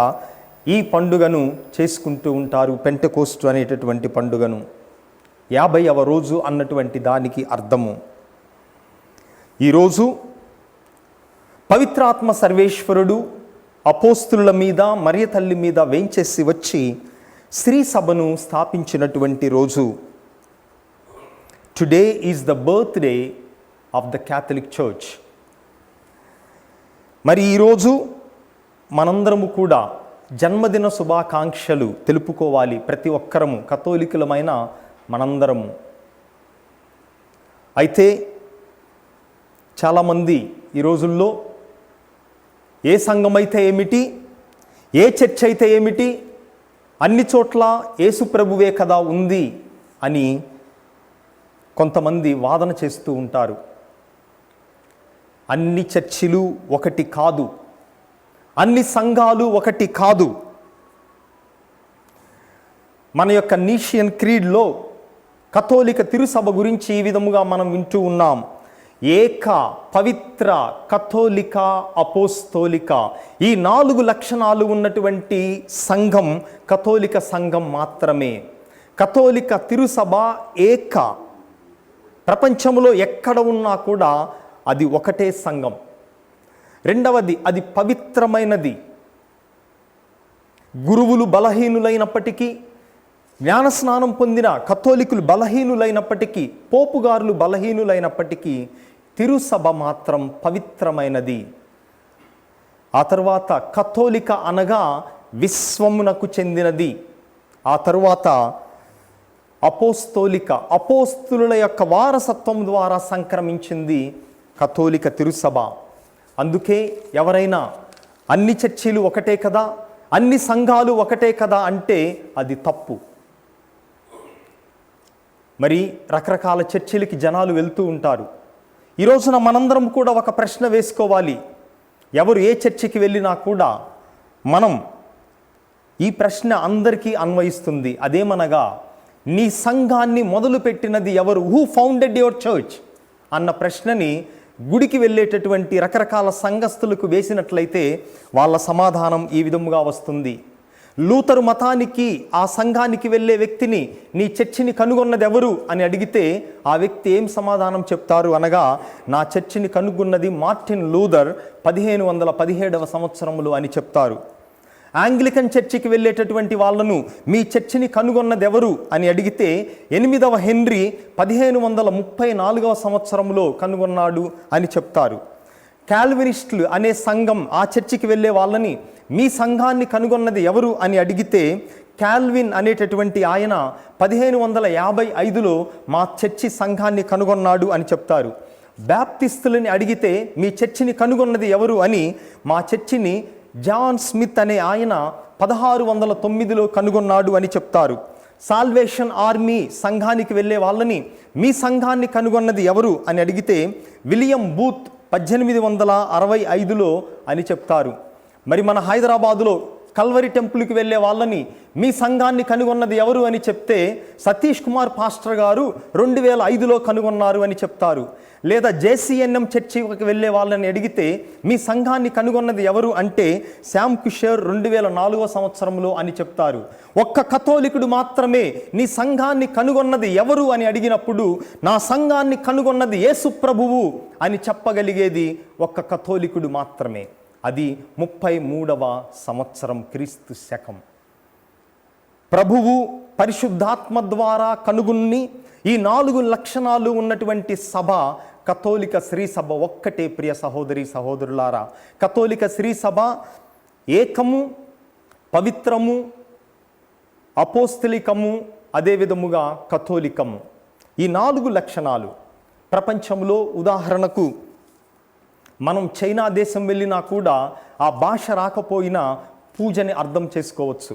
ఈ పండుగను చేసుకుంటూ ఉంటారు. పెంటెకోస్తు అనేటటువంటి పండుగను 50వ రోజు అన్నటువంటి దానికి అర్థము. ఈరోజు పవిత్రాత్మ సర్వేశ్వరుడు అపోస్తుల మీద, మరియ తల్లి మీద వేంచేసి వచ్చి శ్రీ సభను స్థాపించినటువంటి రోజు. Today is the birthday of the Catholic church. మరి ఈరోజు మనందరము కూడా జన్మదిన శుభాకాంక్షలు తెలుపుకోవాలి. ప్రతి ఒక్కరము, కథోలికులమైన మనందరము. అయితే చాలామంది ఈ రోజుల్లో ఏ సంఘం అయితే ఏమిటి, ఏ చర్చ్ అయితే ఏమిటి, అన్ని చోట్ల యేసుప్రభువే కదా ఉంది అని కొంతమంది వాదన చేస్తూ ఉంటారు. అన్ని చర్చిలు ఒకటి కాదు, అన్ని సంఘాలు ఒకటి కాదు. మన యొక్క నీషియన్ క్రీడ్లో కథోలిక తిరుసభ గురించి ఈ విధముగా మనం వింటూ ఉన్నాం. ఏక, పవిత్ర, కథోలిక, అపోస్తోలిక, ఈ 4 లక్షణాలు ఉన్నటువంటి సంఘం కథోలిక సంఘం మాత్రమే. కథోలిక తిరుసభ ఏక. ప్రపంచంలో ఎక్కడ ఉన్నా కూడా అది ఒకటే సంఘం. రెండవది, అది పవిత్రమైనది. గురువులు బలహీనులైనప్పటికీ, జ్ఞానస్నానం పొందిన కథోలికులు బలహీనులైనప్పటికీ, పోపుగారులు బలహీనులైనప్పటికీ తిరుసభ మాత్రం పవిత్రమైనది. ఆ తర్వాత కథోలిక అనగా విశ్వమునకు చెందినది. ఆ తరువాత అపోస్తోలిక, అపోస్తుల యొక్క వారసత్వం ద్వారా సంక్రమించింది కథోలిక తిరుసభ. అందుకే ఎవరైనా అన్ని చర్చిలు ఒకటే కదా, అన్ని సంఘాలు ఒకటే కదా అంటే అది తప్పు. మరి రకరకాల చర్చిలకి జనాలు వెళ్తూ ఉంటారు. ఈ రోజున మనందరం కూడా ఒక ప్రశ్న వేసుకోవాలి. ఎవరు ఏ చర్చికి వెళ్ళినా కూడా మనం ఈ ప్రశ్న అందరికీ అన్వయిస్తుంది. అదేమనగా, నీ సంఘాన్ని మొదలుపెట్టినది ఎవరు? హూ ఫౌండెడ్ యువర్ చర్చ్ అన్న ప్రశ్నని గుడికి వెళ్ళేటటువంటి రకరకాల సంఘస్థులకు వేసినట్లయితే వాళ్ళ సమాధానం ఈ విధముగా వస్తుంది. లూథరు మతానికి, ఆ సంఘానికి వెళ్ళే వ్యక్తిని నీ చర్చిని కనుగొన్నది ఎవరు అని అడిగితే ఆ వ్యక్తి ఏం సమాధానం చెప్తారు అనగా, నా చర్చిని కనుగొన్నది మార్టిన్ లూథర్ 1517 సంవత్సరములు అని చెప్తారు. ఆంగ్లికన్ చర్చికి వెళ్ళేటటువంటి వాళ్ళను మీ చర్చిని కనుగొన్నది ఎవరు అని అడిగితే 8వ హెన్రీ 1534 సంవత్సరంలో కనుగొన్నాడు అని చెప్తారు. కాల్వినిస్టులు అనే సంఘం, ఆ చర్చికి వెళ్ళే వాళ్ళని మీ సంఘాన్ని కనుగొన్నది ఎవరు అని అడిగితే కాల్విన్ అనేటటువంటి ఆయన 1555లో మా చర్చి సంఘాన్ని కనుగొన్నాడు అని చెప్తారు. బ్యాప్టిస్టులని అడిగితే మీ చర్చిని కనుగొన్నది ఎవరు అని మా చర్చిని జాన్ స్మిత్ అనే ఆయన 1609లో కనుగొన్నాడు అని చెప్తారు. సాల్వేషన్ ఆర్మీ సంఘానికి వెళ్ళే వాళ్ళని మీ సంఘాన్ని కనుగొన్నది ఎవరు అని అడిగితే విలియం బూత్ 1865లో అని చెప్తారు. మరి మన హైదరాబాదులో కల్వరి టెంపుల్కి వెళ్ళే వాళ్ళని మీ సంఘాన్ని కనుగొన్నది ఎవరు అని చెప్తే సతీష్ కుమార్ పాస్టర్ గారు 2005లో కనుగొన్నారు అని చెప్తారు. లేదా జేసీఎన్ఎం చర్చికి వెళ్ళే వాళ్ళని అడిగితే మీ సంఘాన్ని కనుగొన్నది ఎవరు అంటే శామ్ కుషేర్ 2004 సంవత్సరంలో అని చెప్తారు. ఒక్క కథోలికుడు మాత్రమే నీ సంఘాన్ని కనుగొన్నది ఎవరు అని అడిగినప్పుడు నా సంఘాన్ని కనుగొన్నది యేసు ప్రభువు అని చెప్పగలిగేది ఒక్క కథోలికుడు మాత్రమే. అది 33వ సంవత్సరం క్రీస్తు శకం. ప్రభువు పరిశుద్ధాత్మ ద్వారా కనుగొని ఈ 4 లక్షణాలు ఉన్నటువంటి సభ కథోలిక శ్రీ సభ ఒక్కటే. ప్రియ సహోదరి సహోదరులారా, కథోలిక శ్రీ సభ ఏకము, పవిత్రము, అపోస్తలికము, అదేవిధముగా కథోలికము. ఈ 4 లక్షణాలు ప్రపంచంలో, ఉదాహరణకు మనం చైనా దేశం వెళ్ళినా కూడా ఆ భాష రాకపోయినా పూజని అర్థం చేసుకోవచ్చు.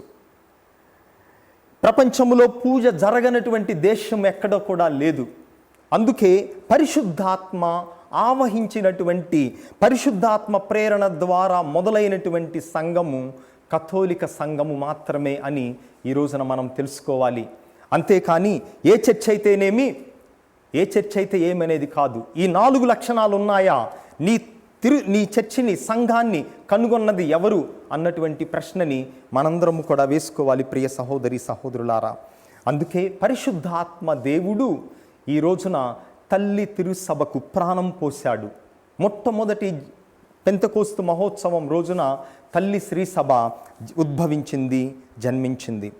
ప్రపంచంలో పూజ జరగనటువంటి దేశం ఎక్కడ కూడా లేదు. అందుకే పరిశుద్ధాత్మ ఆవహించినటువంటి, పరిశుద్ధాత్మ ప్రేరణ ద్వారా మొదలైనటువంటి సంఘము కథోలిక సంఘము మాత్రమే అని ఈ రోజున మనం తెలుసుకోవాలి. అంతేకాని ఏ చర్చ్ అయితేనేమి, ఏ చర్చ్ అయితే ఏమనేది కాదు. ఈ 4 లక్షణాలు ఉన్నాయా, నీ చర్చిని, సంఘాన్ని కనుగొన్నది ఎవరు అన్నటువంటి ప్రశ్నని మనందరము కూడా వేసుకోవాలి ప్రియ సహోదరి సహోదరులారా. అందుకే పరిశుద్ధాత్మ దేవుడు ఈ రోజున తల్లి తిరుసభకు ప్రాణం పోశాడు. మొట్టమొదటి పెంతెకోస్తు మహోత్సవం రోజున తల్లి శ్రీ సభ ఉద్భవించింది, జన్మించింది.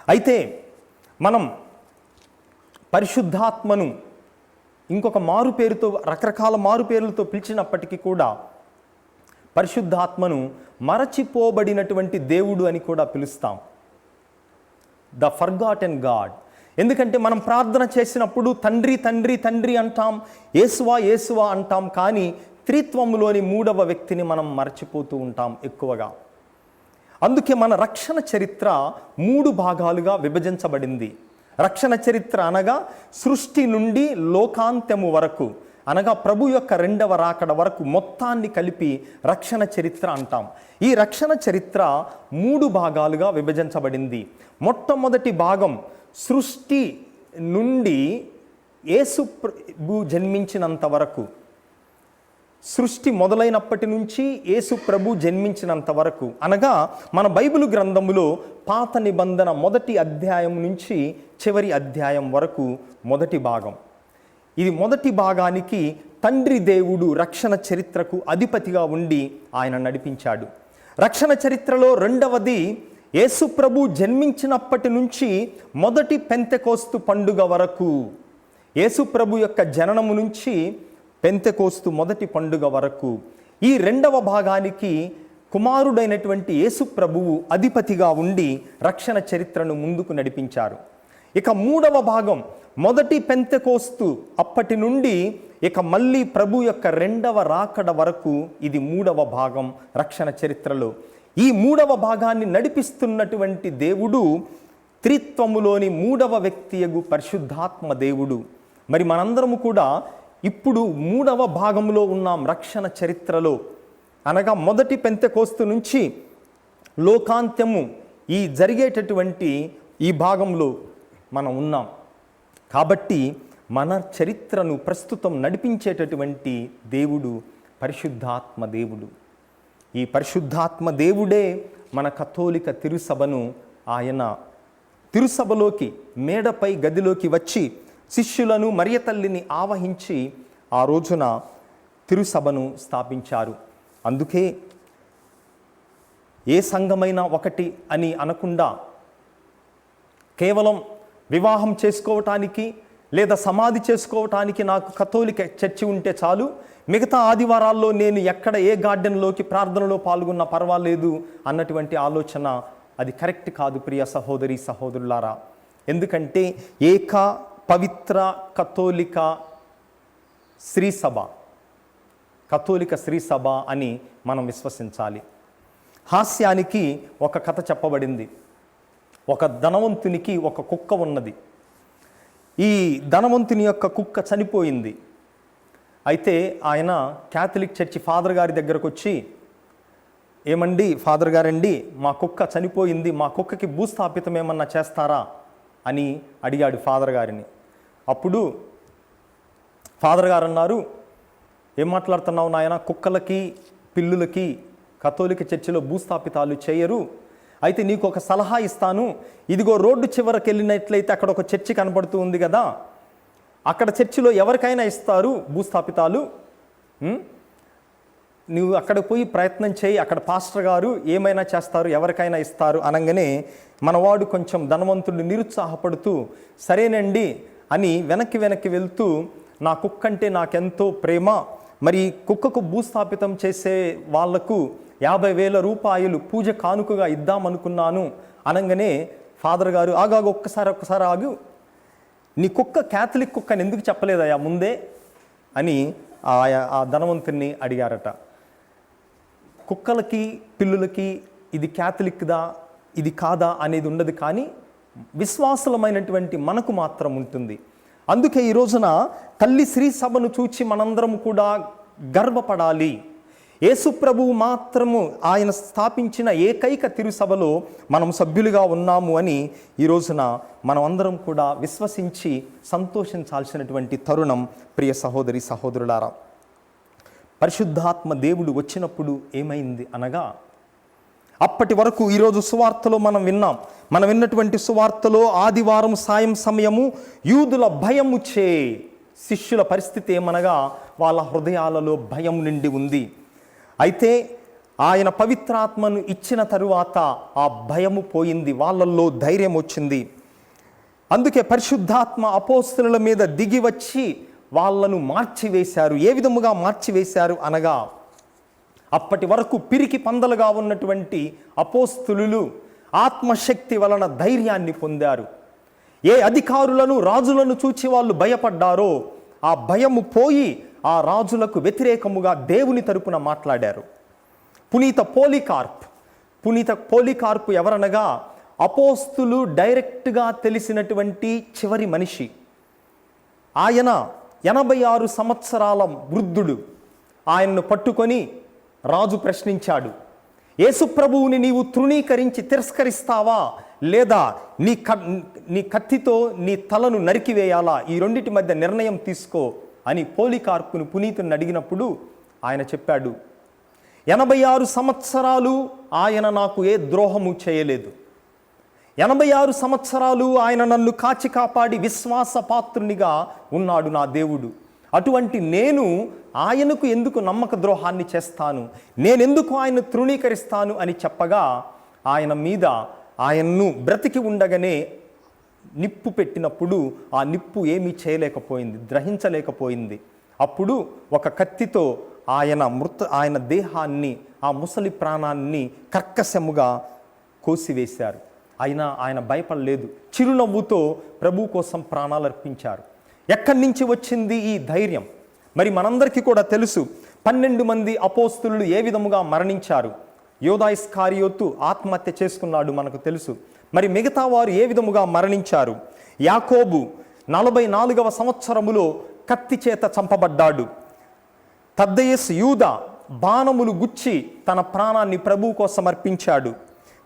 అయితే మనం పరిశుద్ధాత్మను ఇంకొక మారు పేరుతో, రకరకాల మారు పేర్లతో పిలిచినప్పటికీ కూడా పరిశుద్ధాత్మను మరచిపోబడినటువంటి దేవుడు అని కూడా పిలుస్తాం, ద ఫర్గాటెన్ గాడ్. ఎందుకంటే మనం ప్రార్థన చేసినప్పుడు తండ్రి తండ్రి తండ్రి అంటాం, యేసువా యేసువా అంటాం, కానీ త్రిత్వములోని 3వ వ్యక్తిని మనం మరచిపోతూ ఉంటాం ఎక్కువగా. అందుకే మన రక్షణ చరిత్ర 3 భాగాలుగా విభజించబడింది. రక్షణ చరిత్ర అనగా సృష్టి నుండి లోకాంత్యము వరకు, అనగా ప్రభు యొక్క 2వ రాకడ వరకు మొత్తాన్ని కలిపి రక్షణ చరిత్ర అంటాం. ఈ రక్షణ చరిత్ర 3 భాగాలుగా విభజించబడింది. మొట్టమొదటి భాగం సృష్టి నుండి యేసు ప్రభు జన్మించినంత వరకు, సృష్టి మొదలైనప్పటి నుంచి యేసు ప్రభు జన్మించినంత వరకు, అనగా మన బైబిల్ గ్రంథములో పాత నిబంధన 1వ అధ్యాయం నుంచి చివరి అధ్యాయం వరకు మొదటి భాగం. ఇది మొదటి భాగానికి తండ్రి దేవుడు రక్షణ చరిత్రకు అధిపతిగా ఉండి ఆయన నడిపించాడు. రక్షణ చరిత్రలో 2వది యేసు ప్రభు జన్మించినప్పటి నుంచి మొదటి పెంతెకోస్తు పండుగ వరకు, యేసు ప్రభు యొక్క జననము నుంచి పెంతెకోస్తు మొదటి పండుగ వరకు. ఈ 2వ భాగానికి కుమారుడైనటువంటి యేసు ప్రభువు అధిపతిగా ఉండి రక్షణ చరిత్రను ముందుకు నడిపించారు. ఇక 3వ భాగం మొదటి పెంతెకోస్తు అప్పటి నుండి ఇక మళ్ళీ ప్రభు యొక్క 2వ రాకడ వరకు, ఇది 3వ భాగం రక్షణ చరిత్రలో. ఈ 3వ భాగాన్ని నడిపిస్తున్నటువంటి దేవుడు త్రిత్వములోని 3వ వ్యక్తియగు పరిశుద్ధాత్మ దేవుడు. మరి మనందరము కూడా ఇప్పుడు 3వ భాగంలో ఉన్నాం రక్షణ చరిత్రలో. అనగా మొదటి పెంతెకోస్తు నుంచి లోకాంత్యము ఈ జరిగేటటువంటి ఈ భాగంలో మనం ఉన్నాం. కాబట్టి మన చరిత్రను ప్రస్తుతం నడిపించేటటువంటి దేవుడు పరిశుద్ధాత్మ దేవుడు. ఈ పరిశుద్ధాత్మ దేవుడే మన కథోలిక తిరుసభను ఆయన తిరుసభలోకి మేడపై గదిలోకి వచ్చి శిష్యులను మరియ తల్లిని ఆవహించి ఆ రోజున తిరుసభను స్థాపించారు. అందుకే ఏ సంఘమైనా ఒకటి అని అనకుండా కేవలం వివాహం చేసుకోవటానికి లేదా సమాధి చేసుకోవటానికి నాకు కథోలిక చర్చి ఉంటే చాలు, మిగతా ఆదివారాల్లో నేను ఎక్కడ ఏ గార్డెన్లోకి ప్రార్థనలో పాల్గొన్నా పర్వాలేదు అన్నటువంటి ఆలోచన అది కరెక్ట్ కాదు ప్రియ సహోదరి సహోదరులారా. ఎందుకంటే ఏక పవిత్ర కథోలిక శ్రీసభ, కథోలిక శ్రీసభ అని మనం విశ్వసించాలి. హాస్యానికి ఒక కథ చెప్పబడింది. ఒక ధనవంతునికి ఒక కుక్క ఉన్నది. ఈ ధనవంతుని యొక్క కుక్క చనిపోయింది. అయితే ఆయన క్యాథలిక్ చర్చి ఫాదర్ గారి దగ్గరకు వచ్చి, ఏమండి ఫాదర్ గారండి, మా కుక్క చనిపోయింది, మా కుక్కకి భూస్థాపితం ఏమన్నా చేస్తారా అని అడిగాడు ఫాదర్ గారిని. అప్పుడు ఫాదర్ గారు అన్నారు, ఏం మాట్లాడుతున్నావు నాయన, కుక్కలకి పిల్లులకి కథోలిక చర్చిలో భూస్థాపితాలు చేయరు. అయితే నీకు ఒక సలహా ఇస్తాను, ఇదిగో రోడ్డు చివరికి వెళ్ళినట్లయితే అక్కడ ఒక చర్చి కనపడుతూ ఉంది కదా, అక్కడ చర్చిలో ఎవరికైనా ఇస్తారు భూస్థాపితాలు, నువ్వు అక్కడ పోయి ప్రయత్నం చేయి, అక్కడ పాస్టర్ గారు ఏమైనా చేస్తారు, ఎవరికైనా ఇస్తారు అనగానే మనవాడు కొంచెం ధనవంతుడు నిరుత్సాహపడుతూ సరేనండి అని వెనక్కి వెళ్తూ, నా కుక్క అంటే నాకెంతో ప్రేమ, మరి కుక్కకు భూస్థాపితం చేసే వాళ్లకు 50,000 రూపాయలు పూజ కానుకగా ఇద్దామనుకున్నాను అనగానే ఫాదర్ గారు ఆగాగు ఒక్కసారి ఆగు, నీ కుక్క క్యాథలిక్ కుక్కని ఎందుకు చెప్పలేదయా ముందే అని ఆ ధనవంతుని అడిగారట. కుక్కలకి పిల్లులకి ఇది క్యాథలిక్దా ఇది కాదా అనేది ఉండదు, కానీ విశ్వాసులమైనటువంటి మనకు మాత్రం ఉంటుంది. అందుకే ఈ రోజున తల్లి శ్రీ సభను చూచి మనందరం కూడా గర్వపడాలి. యేసు ప్రభువు మాత్రము ఆయన స్థాపించిన ఏకైక తిరుసభలో మనం సభ్యులుగా ఉన్నాము అని ఈ రోజున మనం అందరం కూడా విశ్వసించి సంతోషించాల్సినటువంటి తరుణం ప్రియ సహోదరి సహోదరులారా. పరిశుద్ధాత్మ దేవుడు వచ్చినప్పుడు ఏమైంది అనగా, అప్పటి వరకు ఈరోజు సువార్తలో మనం విన్నటువంటి సువార్తలో ఆదివారం సాయం సమయము యూదుల భయము చే శిష్యుల పరిస్థితి ఏమనగా వాళ్ళ హృదయాలలో భయం నిండి ఉంది. అయితే ఆయన పవిత్రాత్మను ఇచ్చిన తరువాత ఆ భయము పోయింది, వాళ్ళల్లో ధైర్యం వచ్చింది. అందుకే పరిశుద్ధాత్మ అపోస్తలుల మీద దిగి వచ్చి వాళ్ళను మార్చివేశారు. ఏ విధముగా మార్చివేశారు అనగా, అప్పటి వరకు పిరికి పందలుగా ఉన్నటువంటి అపోస్తలులు ఆత్మశక్తి వలన ధైర్యాన్ని పొందారు. ఏ అధికారులను రాజులను చూచి వాళ్ళు భయపడ్డారో ఆ భయము పోయి ఆ రాజులకు వ్యతిరేకముగా దేవుని తరపున మాట్లాడారు. పునీత పోలికార్పు ఎవరనగా అపోస్తులు డైరెక్ట్గా తెలిసినటువంటి చివరి మనిషి. ఆయన 86 సంవత్సరాల వృద్ధుడు. ఆయనను పట్టుకొని రాజు ప్రశ్నించాడు, యేసుప్రభువుని నీవు తృణీకరించి తిరస్కరిస్తావా లేదా నీ కత్తితో నీ తలను నరికివేయాలా, ఈ రెండిటి మధ్య నిర్ణయం తీసుకో అని పోలికార్పును పునీతుని అడిగినప్పుడు ఆయన చెప్పాడు, 86 సంవత్సరాలు ఆయన నాకు ఏ ద్రోహము చేయలేదు, 86 సంవత్సరాలు ఆయన నన్ను కాచి కాపాడి విశ్వాసపాత్రునిగా ఉన్నాడు నా దేవుడు. అటువంటి నేను ఆయనకు ఎందుకు నమ్మక ద్రోహాన్ని చేస్తాను, నేనెందుకు ఆయన తృణీకరిస్తాను అని చెప్పగా ఆయన్ను బ్రతికి ఉండగానే నిప్పు పెట్టినప్పుడు ఆ నిప్పు ఏమీ చేయలేకపోయింది, గ్రహించలేకపోయింది. అప్పుడు ఒక కత్తితో ఆయన దేహాన్ని, ఆ ముసలి ప్రాణాన్ని కర్కశముగా కోసివేశారు. అయినా ఆయన భయపడలేదు, చిరునవ్వుతో ప్రభు కోసం ప్రాణాలు అర్పించారు. ఎక్కడి నుంచి వచ్చింది ఈ ధైర్యం? మరి మనందరికీ కూడా తెలుసు 12 మంది అపోస్తులు ఏ విధముగా మరణించారు. యోధా ఇస్కారియోతు ఆత్మహత్య చేసుకున్నాడు మనకు తెలుసు. మరి మిగతా వారు ఏ విధముగా మరణించారు? యాకోబు 44వ సంవత్సరములో కత్తి చేత చంపబడ్డాడు. తద్దయస్ యూదా బాణములు గుచ్చి తన ప్రాణాన్ని ప్రభు కోసం అర్పించాడు.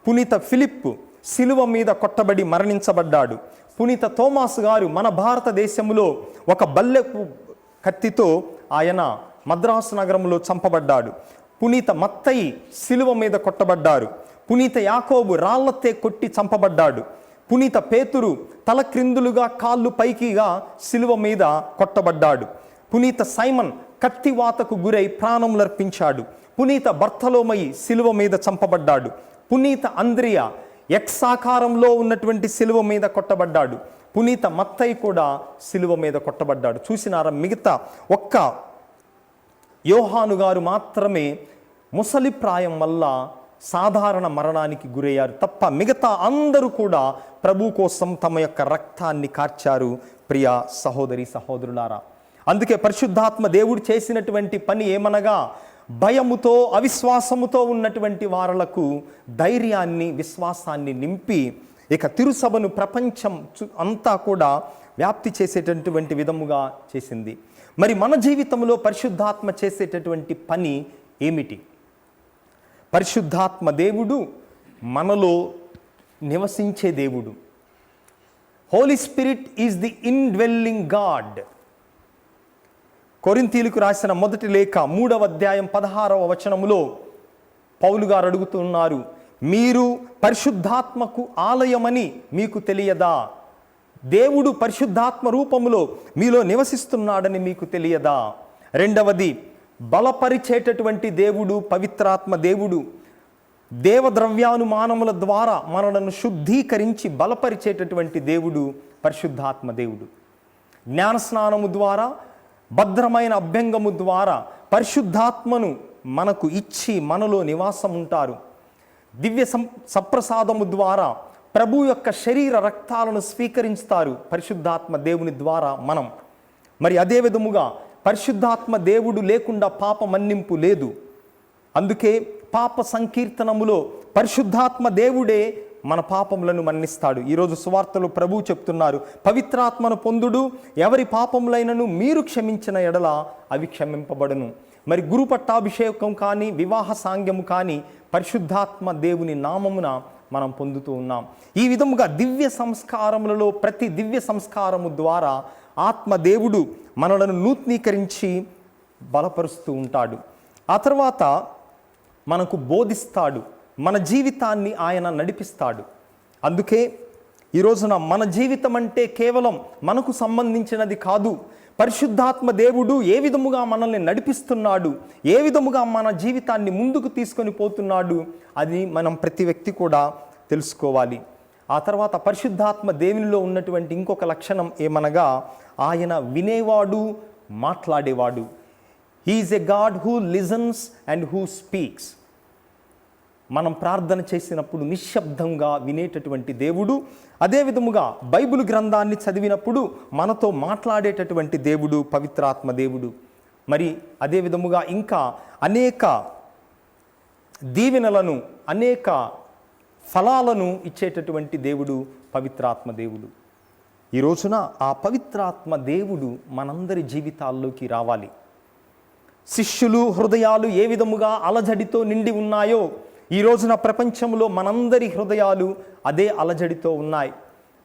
పునీత ఫిలిప్పు శిలువ మీద కొట్టబడి మరణించబడ్డాడు. పునీత తోమాసు గారు మన భారతదేశంలో ఒక బల్లెపు కత్తితో ఆయన మద్రాసు నగరంలో చంపబడ్డాడు. పునీత మత్తయి శిలువ మీద కొట్టబడ్డారు. పునీత యాకోబు రాళ్లతే కొట్టి చంపబడ్డాడు. పునీత పేతురు తల క్రిందులుగా కాళ్ళు పైకిగా శిలువ మీద కొట్టబడ్డాడు. పునీత సైమన్ కత్తివాతకు గురై ప్రాణములర్పించాడు. పునీత బర్తలోమయి శిలువ మీద చంపబడ్డాడు. పునీత అంద్రియ ఎక్సాకారంలో ఉన్నటువంటి శిలువ మీద కొట్టబడ్డాడు. పునీత మత్తయి కూడా శిలువ మీద కొట్టబడ్డాడు. చూసినారా, మిగతా ఒక్క యోహాను గారు మాత్రమే ముసలి ప్రాయం వల్ల సాధారణ మరణానికి గురయ్యారు తప్ప మిగతా అందరూ కూడా ప్రభు కోసం తమ యొక్క రక్తాన్ని కార్చారు. ప్రియ సహోదరి సహోదరులారా, అందుకే పరిశుద్ధాత్మ దేవుడు చేసినటువంటి పని ఏమనగా, భయముతో అవిశ్వాసముతో ఉన్నటువంటి వారలకు ధైర్యాన్ని విశ్వాసాన్ని నింపి ఇక తిరుసభను ప్రపంచం అంతా కూడా వ్యాప్తి చేసేటటువంటి విధముగా చేసింది. మరి మన జీవితంలో పరిశుద్ధాత్మ చేసేటటువంటి పని ఏమిటి? పరిశుద్ధాత్మ దేవుడు మనలో నివసించే దేవుడు. Holy Spirit is the indwelling God. కొరింథీయులకు రాసిన మొదటి లేఖ 3వ అధ్యాయం 16వ వచనములో పౌలు గారు అడుగుతున్నారు, మీరు పరిశుద్ధాత్మకు ఆలయమని మీకు తెలియదా? దేవుడు పరిశుద్ధాత్మ రూపములో మీలో నివసిస్తున్నాడని మీకు తెలియదా? రెండవది, బలపరిచేటటువంటి దేవుడు పవిత్రాత్మ దేవుడు. దేవద్రవ్యానుమానముల ద్వారా మనలను శుద్ధీకరించి బలపరిచేటటువంటి దేవుడు పరిశుద్ధాత్మ దేవుడు. జ్ఞానస్నానము ద్వారా, భద్రమైన అభ్యంగము ద్వారా పరిశుద్ధాత్మను మనకు ఇచ్చి మనలో నివాసం ఉంటారు. దివ్య సప్రసాదము ద్వారా ప్రభు యొక్క శరీర రక్తాలను స్వీకరిస్తారు పరిశుద్ధాత్మ దేవుని ద్వారా మనం. మరి అదే విధముగా పరిశుద్ధాత్మ దేవుడు లేకుండా పాప మన్నింపు లేదు. అందుకే పాప సంకీర్తనములో పరిశుద్ధాత్మ దేవుడే మన పాపములను మన్నిస్తాడు. ఈరోజు సువార్తలో ప్రభు చెప్తున్నారు, పవిత్రాత్మను పొందుడు, ఎవరి పాపములైనను మీరు క్షమించిన ఎడల అవి క్షమింపబడును. మరి గురు పట్టాభిషేకం కానీ వివాహ సాంగ్యము కానీ పరిశుద్ధాత్మ దేవుని నామమున మనం పొందుతూ ఉన్నాం. ఈ విధముగా దివ్య సంస్కారములలో ప్రతి దివ్య సంస్కారము ద్వారా ఆత్మదేవుడు మనలను నూతనీకరించి బలపరుస్తూ ఉంటాడు. ఆ తర్వాత మనకు బోధిస్తాడు, మన జీవితాన్ని ఆయన నడిపిస్తాడు. అందుకే ఈ రోజున మన జీవితం అంటే కేవలం మనకు సంబంధించినది కాదు. పరిశుద్ధాత్మ దేవుడు ఏ విధముగా మనల్ని నడిపిస్తున్నాడు, ఏ విధముగా మన జీవితాన్ని ముందుకు తీసుకొని పోతున్నాడు, అది మనం ప్రతి వ్యక్తి కూడా తెలుసుకోవాలి. ఆ తర్వాత పరిశుద్ధాత్మ దేవునిలో ఉన్నటువంటి ఇంకొక లక్షణం ఏమనగా, ఆయన వినేవాడు, మాట్లాడేవాడు. He is a God who listens and who speaks. మనం ప్రార్థన చేసినప్పుడు నిశ్శబ్దంగా వినేటటువంటి దేవుడు, అదే విధముగా బైబిల్ గ్రంథాన్ని చదివినప్పుడు మనతో మాట్లాడేటటువంటి దేవుడు పవిత్రాత్మ దేవుడు. మరి అదే విధముగా ఇంకా అనేక దీవెనలను, అనేక ఫలాలను ఇచ్చేటటువంటి దేవుడు పవిత్రాత్మ దేవుడు. ఈ రోజున ఆ పవిత్రాత్మ దేవుడు మనందరి జీవితాల్లోకి రావాలి. శిష్యులు హృదయాలు ఏ విధముగా అలజడితో నిండి ఉన్నాయో, ఈ రోజున ప్రపంచంలో మనందరి హృదయాలు అదే అలజడితో ఉన్నాయి.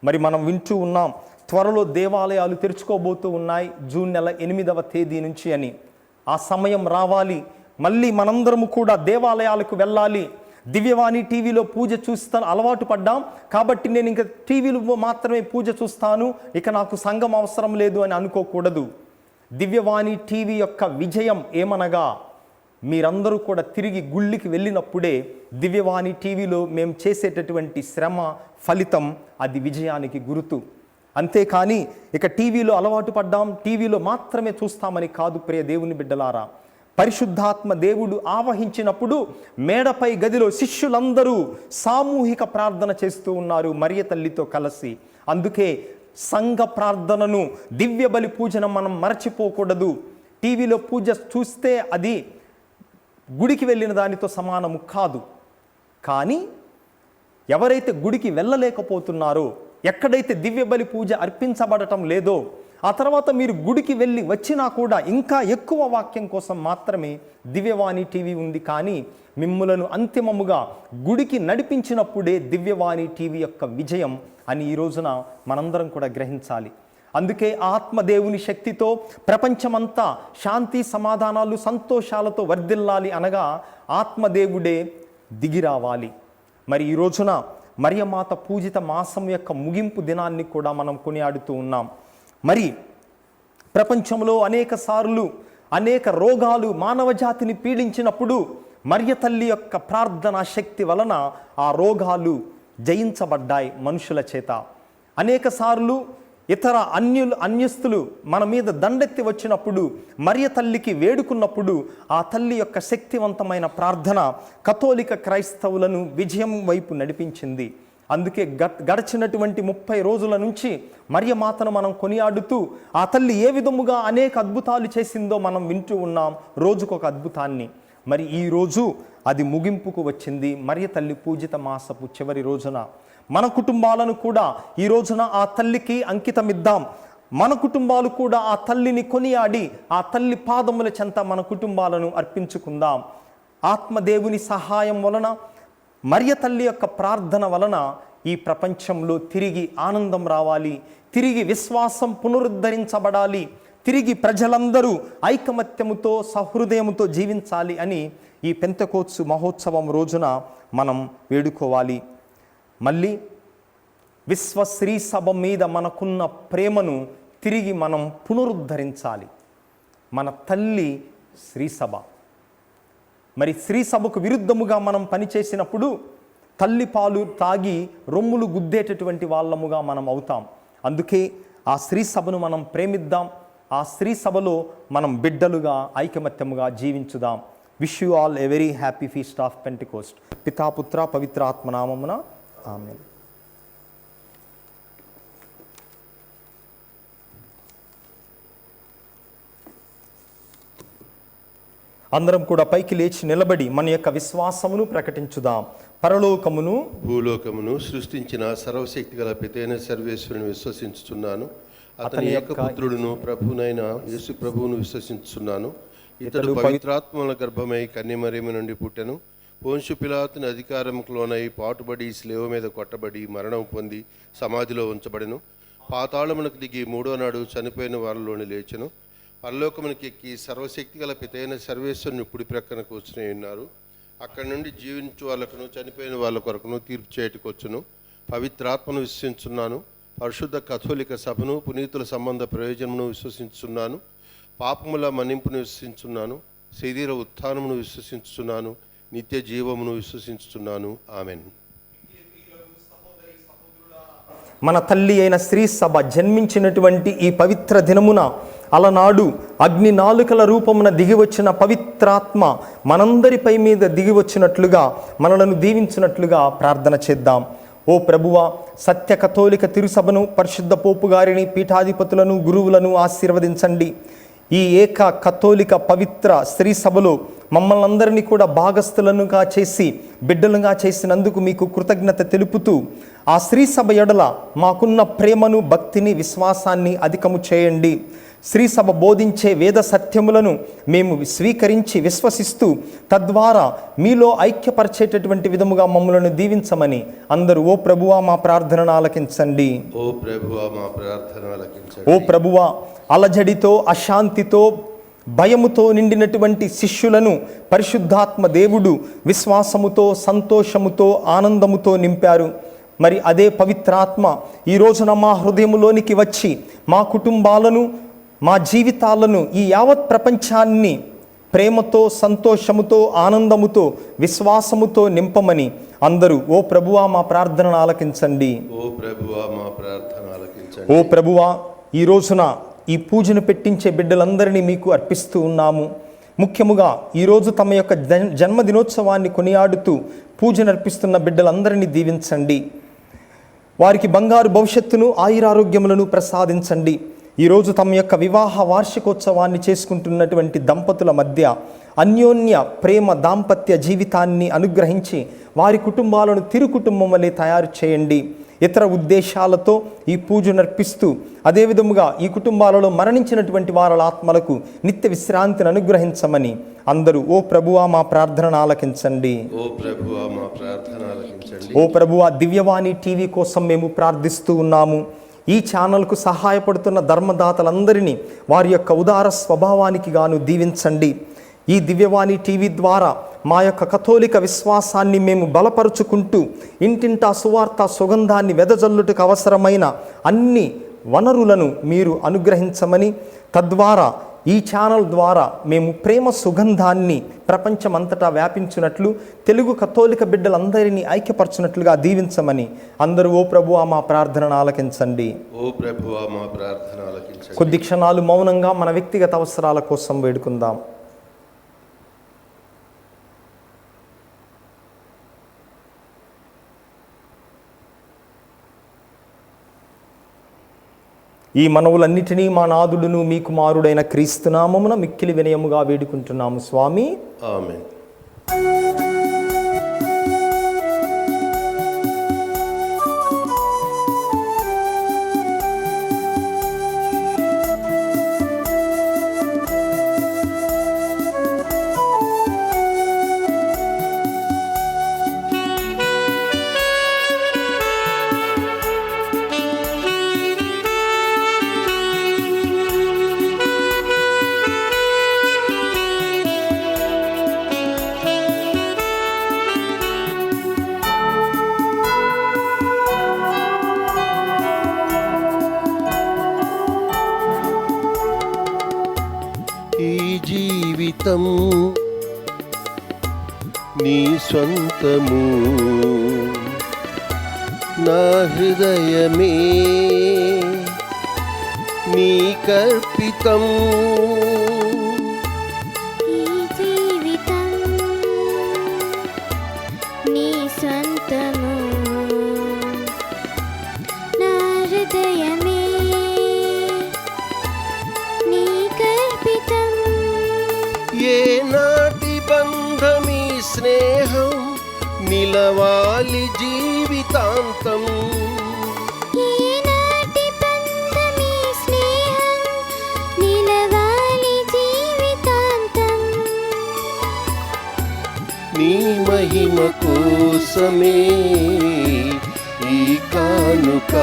మరి మనం వింటూ ఉన్నాం, త్వరలో దేవాలయాలు తెరుచుకోబోతూ ఉన్నాయి, జూన్ నెల 8వ తేదీ నుంచి అని. ఆ సమయం రావాలి, మళ్ళీ మనందరము కూడా దేవాలయాలకు వెళ్ళాలి. దివ్యవాణి టీవీలో పూజ చూస్తాను అలవాటు పడ్డాం కాబట్టి నేను ఇంకా టీవీలో మాత్రమే పూజ చూస్తాను, ఇక నాకు సంఘం అవసరం లేదు అని అనుకోకూడదు. దివ్యవాణి టీవీ యొక్క విజయం ఏమనగా, మీరందరూ కూడా తిరిగి గుళ్ళకి వెళ్ళినప్పుడే దివ్యవాణి టీవీలో మేము చేసేటటువంటి శ్రమ ఫలితం అది విజయానికి గుర్తు. అంతేకాని ఇక టీవీలో అలవాటు పడ్డాం, టీవీలో మాత్రమే చూస్తామని కాదు. ప్రియ దేవుని బిడ్డలారా, పరిశుద్ధాత్మ దేవుడు ఆవహించినప్పుడు మేడపై గదిలో శిష్యులందరూ సామూహిక ప్రార్థన చేస్తూ ఉన్నారు మరియ తల్లితో కలిసి. అందుకే సంఘ ప్రార్థనను, దివ్య బలి పూజను మనం మరచిపోకూడదు. టీవీలో పూజ చూస్తే అది గుడికి వెళ్ళిన దానితో సమానము కాదు. కానీ ఎవరైతే గుడికి వెళ్ళలేకపోతున్నారో, ఎక్కడైతే దివ్య బలి పూజ అర్పించబడటం లేదో, ఆ తర్వాత మీరు గుడికి వెళ్ళి వచ్చినా కూడా ఇంకా ఎక్కువ వాక్యం కోసం మాత్రమే దివ్యవాణి టీవీ ఉంది. కానీ మిమ్ములను అంతిమముగా గుడికి నడిపించినప్పుడే దివ్యవాణి టీవీ యొక్క విజయం అని ఈ రోజున మనందరం కూడా గ్రహించాలి. అందుకే ఆత్మదేవుని శక్తితో ప్రపంచమంతా శాంతి సమాధానాలు సంతోషాలతో వర్ధిల్లాలి అనగా ఆత్మదేవుడే దిగిరావాలి. మరి ఈ రోజున మరియమాత పూజిత మాసం యొక్క ముగింపు దినాన్ని కూడా మనం కొనియాడుతూ ఉన్నాం. మరి ప్రపంచంలో అనేక రోగాలు మానవ జాతిని పీడించినప్పుడు మరియ తల్లి యొక్క ప్రార్థనా శక్తి వలన ఆ రోగాలు జయించబడ్డాయి మనుషుల చేత. అనేక సార్లు ఇతర అన్యస్తులు మన మీద దండెత్తి వచ్చినప్పుడు మరియ తల్లికి వేడుకున్నప్పుడు ఆ తల్లి యొక్క శక్తివంతమైన ప్రార్థన కథోలిక క్రైస్తవులను విజయం వైపు నడిపించింది. అందుకే గడిచినటువంటి 30 రోజుల నుంచి మరియమాతను మనం కొనియాడుతూ ఆ తల్లి ఏ విధముగా అనేక అద్భుతాలు చేసిందో మనం వింటూ ఉన్నాం, రోజుకొక అద్భుతాన్ని. మరి ఈ రోజు అది ముగింపుకు వచ్చింది. మరియ తల్లి పూజిత మాసపు చివరి రోజున మన కుటుంబాలను కూడా ఈ రోజున ఆ తల్లికి అంకితమిద్దాం. మన కుటుంబాలు కూడా ఆ తల్లిని కొనియాడి ఆ తల్లి పాదముల చెంత మన కుటుంబాలను అర్పించుకుందాం. ఆత్మదేవుని సహాయం వలన మరియ తల్లి యొక్క ప్రార్థన వలన ఈ ప్రపంచంలో తిరిగి ఆనందం రావాలి, తిరిగి విశ్వాసం పునరుద్ధరించబడాలి, తిరిగి ప్రజలందరూ ఐకమత్యముతో సహృదయముతో జీవించాలి అని ఈ పెంతెకోస్తు మహోత్సవం రోజున మనం వేడుకోవాలి. మళ్ళీ విశ్వశ్రీ సభ మీద మనకున్న ప్రేమను తిరిగి మనం పునరుద్ధరించాలి. మన తల్లి శ్రీసభ. మరి శ్రీసభకు విరుద్ధముగా మనం పనిచేసినప్పుడు తల్లి పాలు తాగి రొమ్ములు గుద్దేటటువంటి వాళ్ళముగా మనం అవుతాం. అందుకే ఆ శ్రీసభను మనం ప్రేమిద్దాం. ఆ శ్రీసభలో మనం బిడ్డలుగా ఐకమత్యముగా జీవించుదాం. Wish you all a very happy feast of Pentecost. పితాపుత్ర పవిత్ర ఆత్మనామమున ఆమేన్. అందరం కూడా పైకి లేచి నిలబడి మన యొక్క విశ్వాసమును ప్రకటించుదాం. పరలోకమును భూలోకమును సృష్టించిన సర్వశక్తి గల పితైన సర్వేశ్వరుని విశ్వసించుచున్నాను. అతని యొక్క పుత్రుడును ప్రభునైన యేసు ప్రభువును విశ్వసించుచున్నాను. ఇతడు పవిత్రాత్మల గర్భమై కన్యమరియము నుండి పుట్టెను. పోన్షు పిలాతుని అధికారంలోనై పాటుబడి శిలువ మీద కొట్టబడి మరణం పొంది సమాధిలో ఉంచబడెను. పాతాళమునకు దిగి 3వ నాడు చనిపోయిన వారిలోని లేచెను. పరలోకమునికి ఎక్కి సర్వశక్తి గల పితైన సర్వేశ్వరుని కుడి ప్రక్కన కూర్చుని ఉన్నారు. అక్కడి నుండి జీవించు వాళ్ళకును చనిపోయిన వాళ్ళ కొరకును తీర్పు చేయటకు వచ్చును. పవిత్రాత్మను విశ్వసించున్నాను. పరిశుద్ధ కథోలిక సభను పునీతుల సంబంధ ప్రయోజనమును విశ్వసించున్నాను. పాపముల మన్నింపును విశ్వసించున్నాను. శరీర ఉత్థానమును విశ్వసించున్నాను. నిత్య జీవమును విశ్వసించుతున్నాను. ఆమెన్. మన తల్లి అయిన శ్రీ సభ జన్మించినటువంటి ఈ పవిత్ర దినమున అలనాడు అగ్ని నాలుకల రూపమున దిగివచ్చిన పవిత్రాత్మ మనందరిపై మీద దిగివచ్చినట్లుగా మనలను దీవించినట్లుగా ప్రార్థన చేద్దాం. ఓ ప్రభువా, సత్య కథోలిక తిరుసభను, పరిశుద్ధ పోపు గారిని, పీఠాధిపతులను, గురువులను ఆశీర్వదించండి. ఈ ఏక కథోలిక పవిత్ర స్త్రీ సభలో మమ్మల్ని అందరినీ కూడా భాగస్థులనుగా చేసి బిడ్డలుగా చేసినందుకు మీకు కృతజ్ఞత తెలుపుతూ ఆ స్త్రీ సభ ఎడల మాకున్న ప్రేమను, భక్తిని, విశ్వాసాన్ని అధికము చేయండి. స్త్రీ సభ బోధించే వేద సత్యములను మేము స్వీకరించి విశ్వసిస్తూ తద్వారా మీలో ఐక్యపరిచేటటువంటి విధముగా మమ్మలను దీవించమని అందరూ ఓ ప్రభువా మా ప్రార్థనను ఆలకించండి. ఓ ప్రభువా మా ప్రార్థన ఆలకించండి. ఓ ప్రభువా, అలజడితో, అశాంతితో, భయముతో నిండినటువంటి శిష్యులను పరిశుద్ధాత్మ దేవుడు విశ్వాసముతో, సంతోషముతో, ఆనందముతో నింపారు. మరి అదే పవిత్రాత్మ ఈ రోజున మా హృదయములోనికి వచ్చి మా కుటుంబాలను, మా జీవితాలను, ఈ యావత్ ప్రపంచాన్ని ప్రేమతో, సంతోషముతో, ఆనందముతో, విశ్వాసముతో నింపమని అందరూ ఓ ప్రభువా మా ప్రార్థనను ఆలకించండి. ఓ ప్రభువా మా ప్రార్థన ఆలకించండి. ఓ ప్రభువా, ఈ రోజున ఈ పూజను పెట్టించే బిడ్డలందరినీ మీకు అర్పిస్తూ ఉన్నాము. ముఖ్యముగా ఈరోజు తమ యొక్క జన్మదినోత్సవాన్ని కొనియాడుతూ పూజను అర్పిస్తున్న బిడ్డలందరినీ దీవించండి. వారికి బంగారు భవిష్యత్తును, ఆయురారోగ్యములను ప్రసాదించండి. ఈరోజు తమ యొక్క వివాహ వార్షికోత్సవాన్ని చేసుకుంటున్నటువంటి దంపతుల మధ్య అన్యోన్య ప్రేమ దాంపత్య జీవితాన్ని అనుగ్రహించి వారి కుటుంబాలను తిరు కుటుంబం వలె తయారు చేయండి. ఇతర ఉద్దేశాలతో ఈ పూజ నర్పిస్తూ అదేవిధముగా ఈ కుటుంబాలలో మరణించినటువంటి వారి ఆత్మలకు నిత్య విశ్రాంతిని అనుగ్రహించమని అందరూ ఓ ప్రభువా మా ప్రార్థనను ఆలకించండి. ఓ ప్రభువా, దివ్యవాణి టీవీ కోసం మేము ప్రార్థిస్తూ ఉన్నాము. ఈ ఛానల్కు సహాయపడుతున్న ధర్మదాతలందరినీ వారి యొక్క ఉదార స్వభావానికి గాను దీవించండి. ఈ దివ్యవాణి టీవీ ద్వారా మా యొక్క కథోలిక విశ్వాసాన్ని మేము బలపరుచుకుంటూ ఇంటింటా సువార్త సుగంధాన్ని వెదజల్లుటకు అవసరమైన అన్ని వనరులను మీరు అనుగ్రహించమని, తద్వారా ఈ ఛానల్ ద్వారా మేము ప్రేమ సుగంధాన్ని ప్రపంచమంతటా వ్యాపించినట్లు, తెలుగు కథోలిక బిడ్డలందరినీ ఐక్యపరచునట్లుగా దీవించమని అందరూ ఓ ప్రభువా మా ప్రార్థనను ఆలకించండి. కొద్ది క్షణాలు మౌనంగా మన వ్యక్తిగత అవసరాల కోసం వేడుకుందాం. ఈ మనవులన్నిటినీ మా నాథుడును మీ కుమారుడైన క్రీస్తు నామమున మిక్కిలి వినయముగా వేడుకుంటున్నాము స్వామి. ఆమేన్. జీవితం నీ స్వంతము, నా హృదయమే నీ కర్పితం. ఈ జీవితం నీ సొంతము, నా హృదయమే నీ కర్పితం. ఏ నాటి బంధమీ స్నేహం నిలవాలి జీవితాంతం. ఈనాటి బంధమీ స్నేహం నిలవాలి జీవితాంతం. నీ మహిమ కోసమే ఈ కానుక,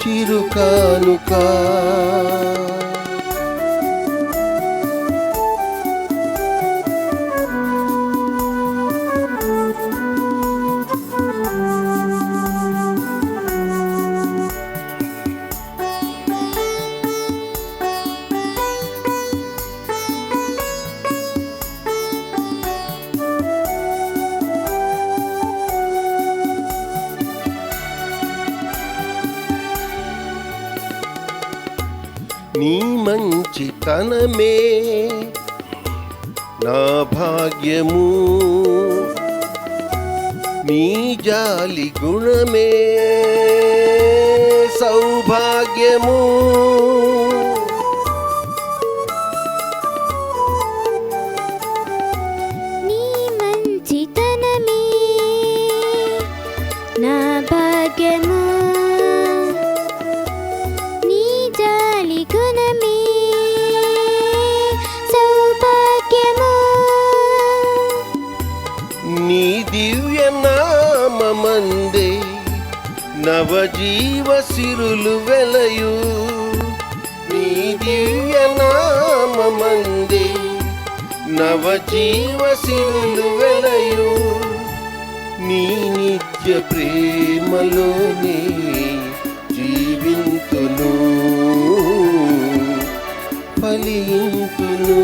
చిరు కానుక. నీ మంచితనమే నా భాగ్యము, నీ జాలి గుణమే సౌభాగ్యము. నీ మంచితనమే నా భాగ్యము, నీ జాలి గుణమే సౌభాగ్యము. నీ దివ్య నామమందే నవజీవ సిరులు వెలయు. నీ దివ్య నామమందే నవజీవ సిరులు వెలయు. నీ నిత్య ప్రేమలోనే జీవింతును, ఫలింతును.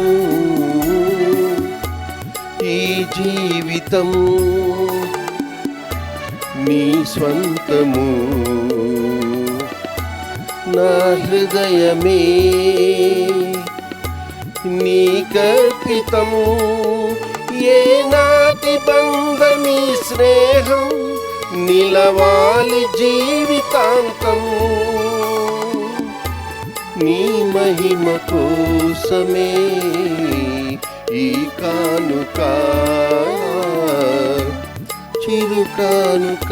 ఈ జీవితం నీ స్వంతము, నా హృదయమే నీ కర్పితము. ఏ నాటి బంధమీ స్నేహం నిలవాలి జీవితాంతం. నీ మహిమ కోసమే ఈ కానుక చిరు కానుక.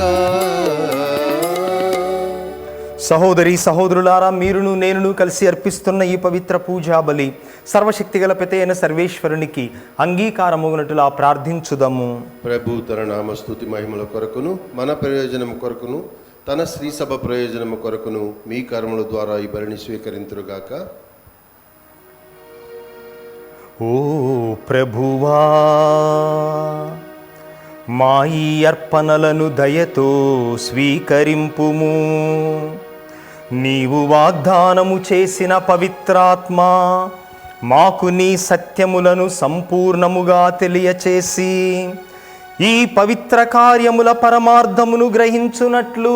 సహోదరి సహోదరులారా, మీరును నేనును కలిసి అర్పిస్తున్న ఈ పవిత్ర పూజా బలి సర్వశక్తిగల పితైన సర్వేశ్వరునికి అంగీకారమగునట్టులా ప్రార్థించుదము. ప్రభు తన నామస్తుతి మహిమల కొరకును మన ప్రయోజనం కొరకును తన శ్రీ సభ ప్రయోజనము కొరకును మీ కర్మల ద్వారా ఈ బలిని స్వీకరింతురుగాక. ఓ ప్రభువా, మా ఈ అర్పణలను దయతో స్వీకరింపుము. నీవు వాగ్దానము చేసిన పవిత్రాత్మ మాకు నీ సత్యములను సంపూర్ణముగా తెలియచేసి ఈ పవిత్ర కార్యముల పరమార్థమును గ్రహించునట్లు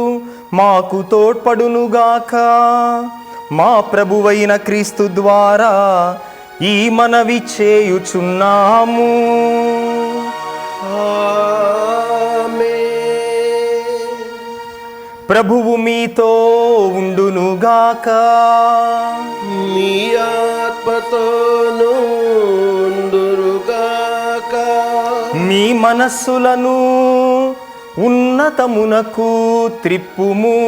మాకు తోడ్పడునుగాక. మా ప్రభువైన క్రీస్తు ద్వారా ఈ మనవి చేయుచున్నాము. ప్రభువు మీతో ఉండునుగాక. మీ ఆత్మతోనూ ఉండురుగాక. మీ మనస్సులను ఉన్నతమునకు త్రిప్పుము.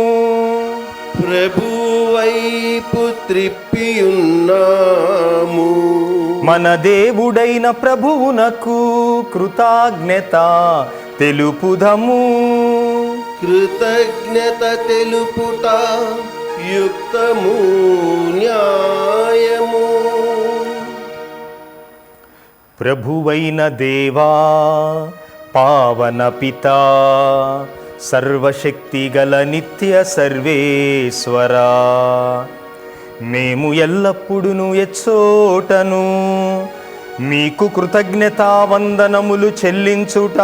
ప్రభు వైపు త్రిప్పియున్నాము. మన దేవుడైన ప్రభువునకు కృతజ్ఞత తెలుపుదము. కృతజ్ఞత తెలుపుట యుక్తము న్యాయము. ప్రభువైన దేవా, పావన పితా, సర్వశక్తిగల నిత్య సర్వేశ్వరా, మేము ఎల్లప్పుడూ ఎచ్చోటను మీకు కృతజ్ఞతావందనములు చెల్లించుట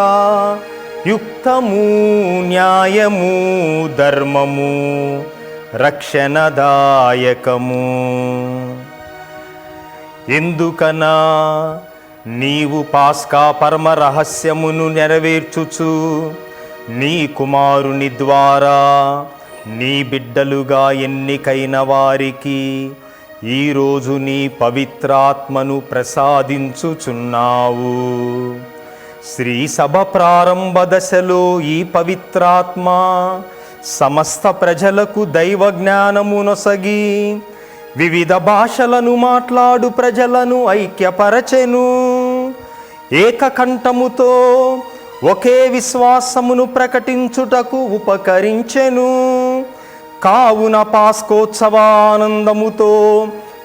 యుక్తము, న్యాయము, ధర్మము, రక్షణదాయకము. ఎందుకనా నీవు పాస్కా పరమ రహస్యమును నెరవేర్చుచు నీ కుమారుని ద్వారా నీ బిడ్డలుగా ఎన్నికైన వారికి ఈరోజు నీ పవిత్రాత్మను ప్రసాదించుచున్నావు. శ్రీ సభ ప్రారంభ దశలో ఈ పవిత్రాత్మ సమస్త ప్రజలకు దైవ జ్ఞానము నొసగి వివిధ భాషలను మాట్లాడు ప్రజలను ఐక్యపరచెను. ఏకకంఠముతో ఒకే విశ్వాసమును ప్రకటించుటకు ఉపకరించెను. కావున పాస్కోత్సవానందముతో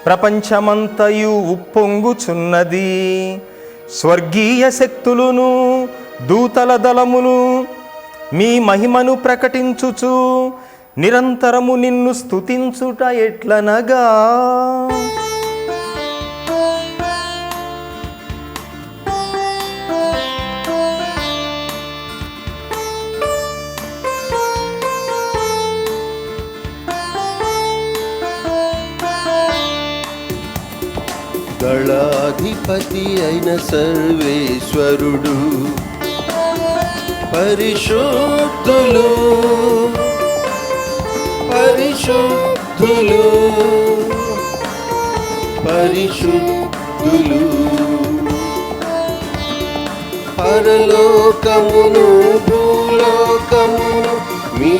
ప్రపంచమంతయు ఉప్పొంగుచున్నది. స్వర్గీయ శక్తులను దూతల దళములు మీ మహిమను ప్రకటించుచు నిరంతరము నిన్ను స్తుతించుట ఎట్లనగా, దళాధిపతి అయిన సర్వేశ్వరుడు పరిశుద్ధులు పరిశుద్ధులు పరిశుద్ధులు. పరలోకమును భూలోకమును మీ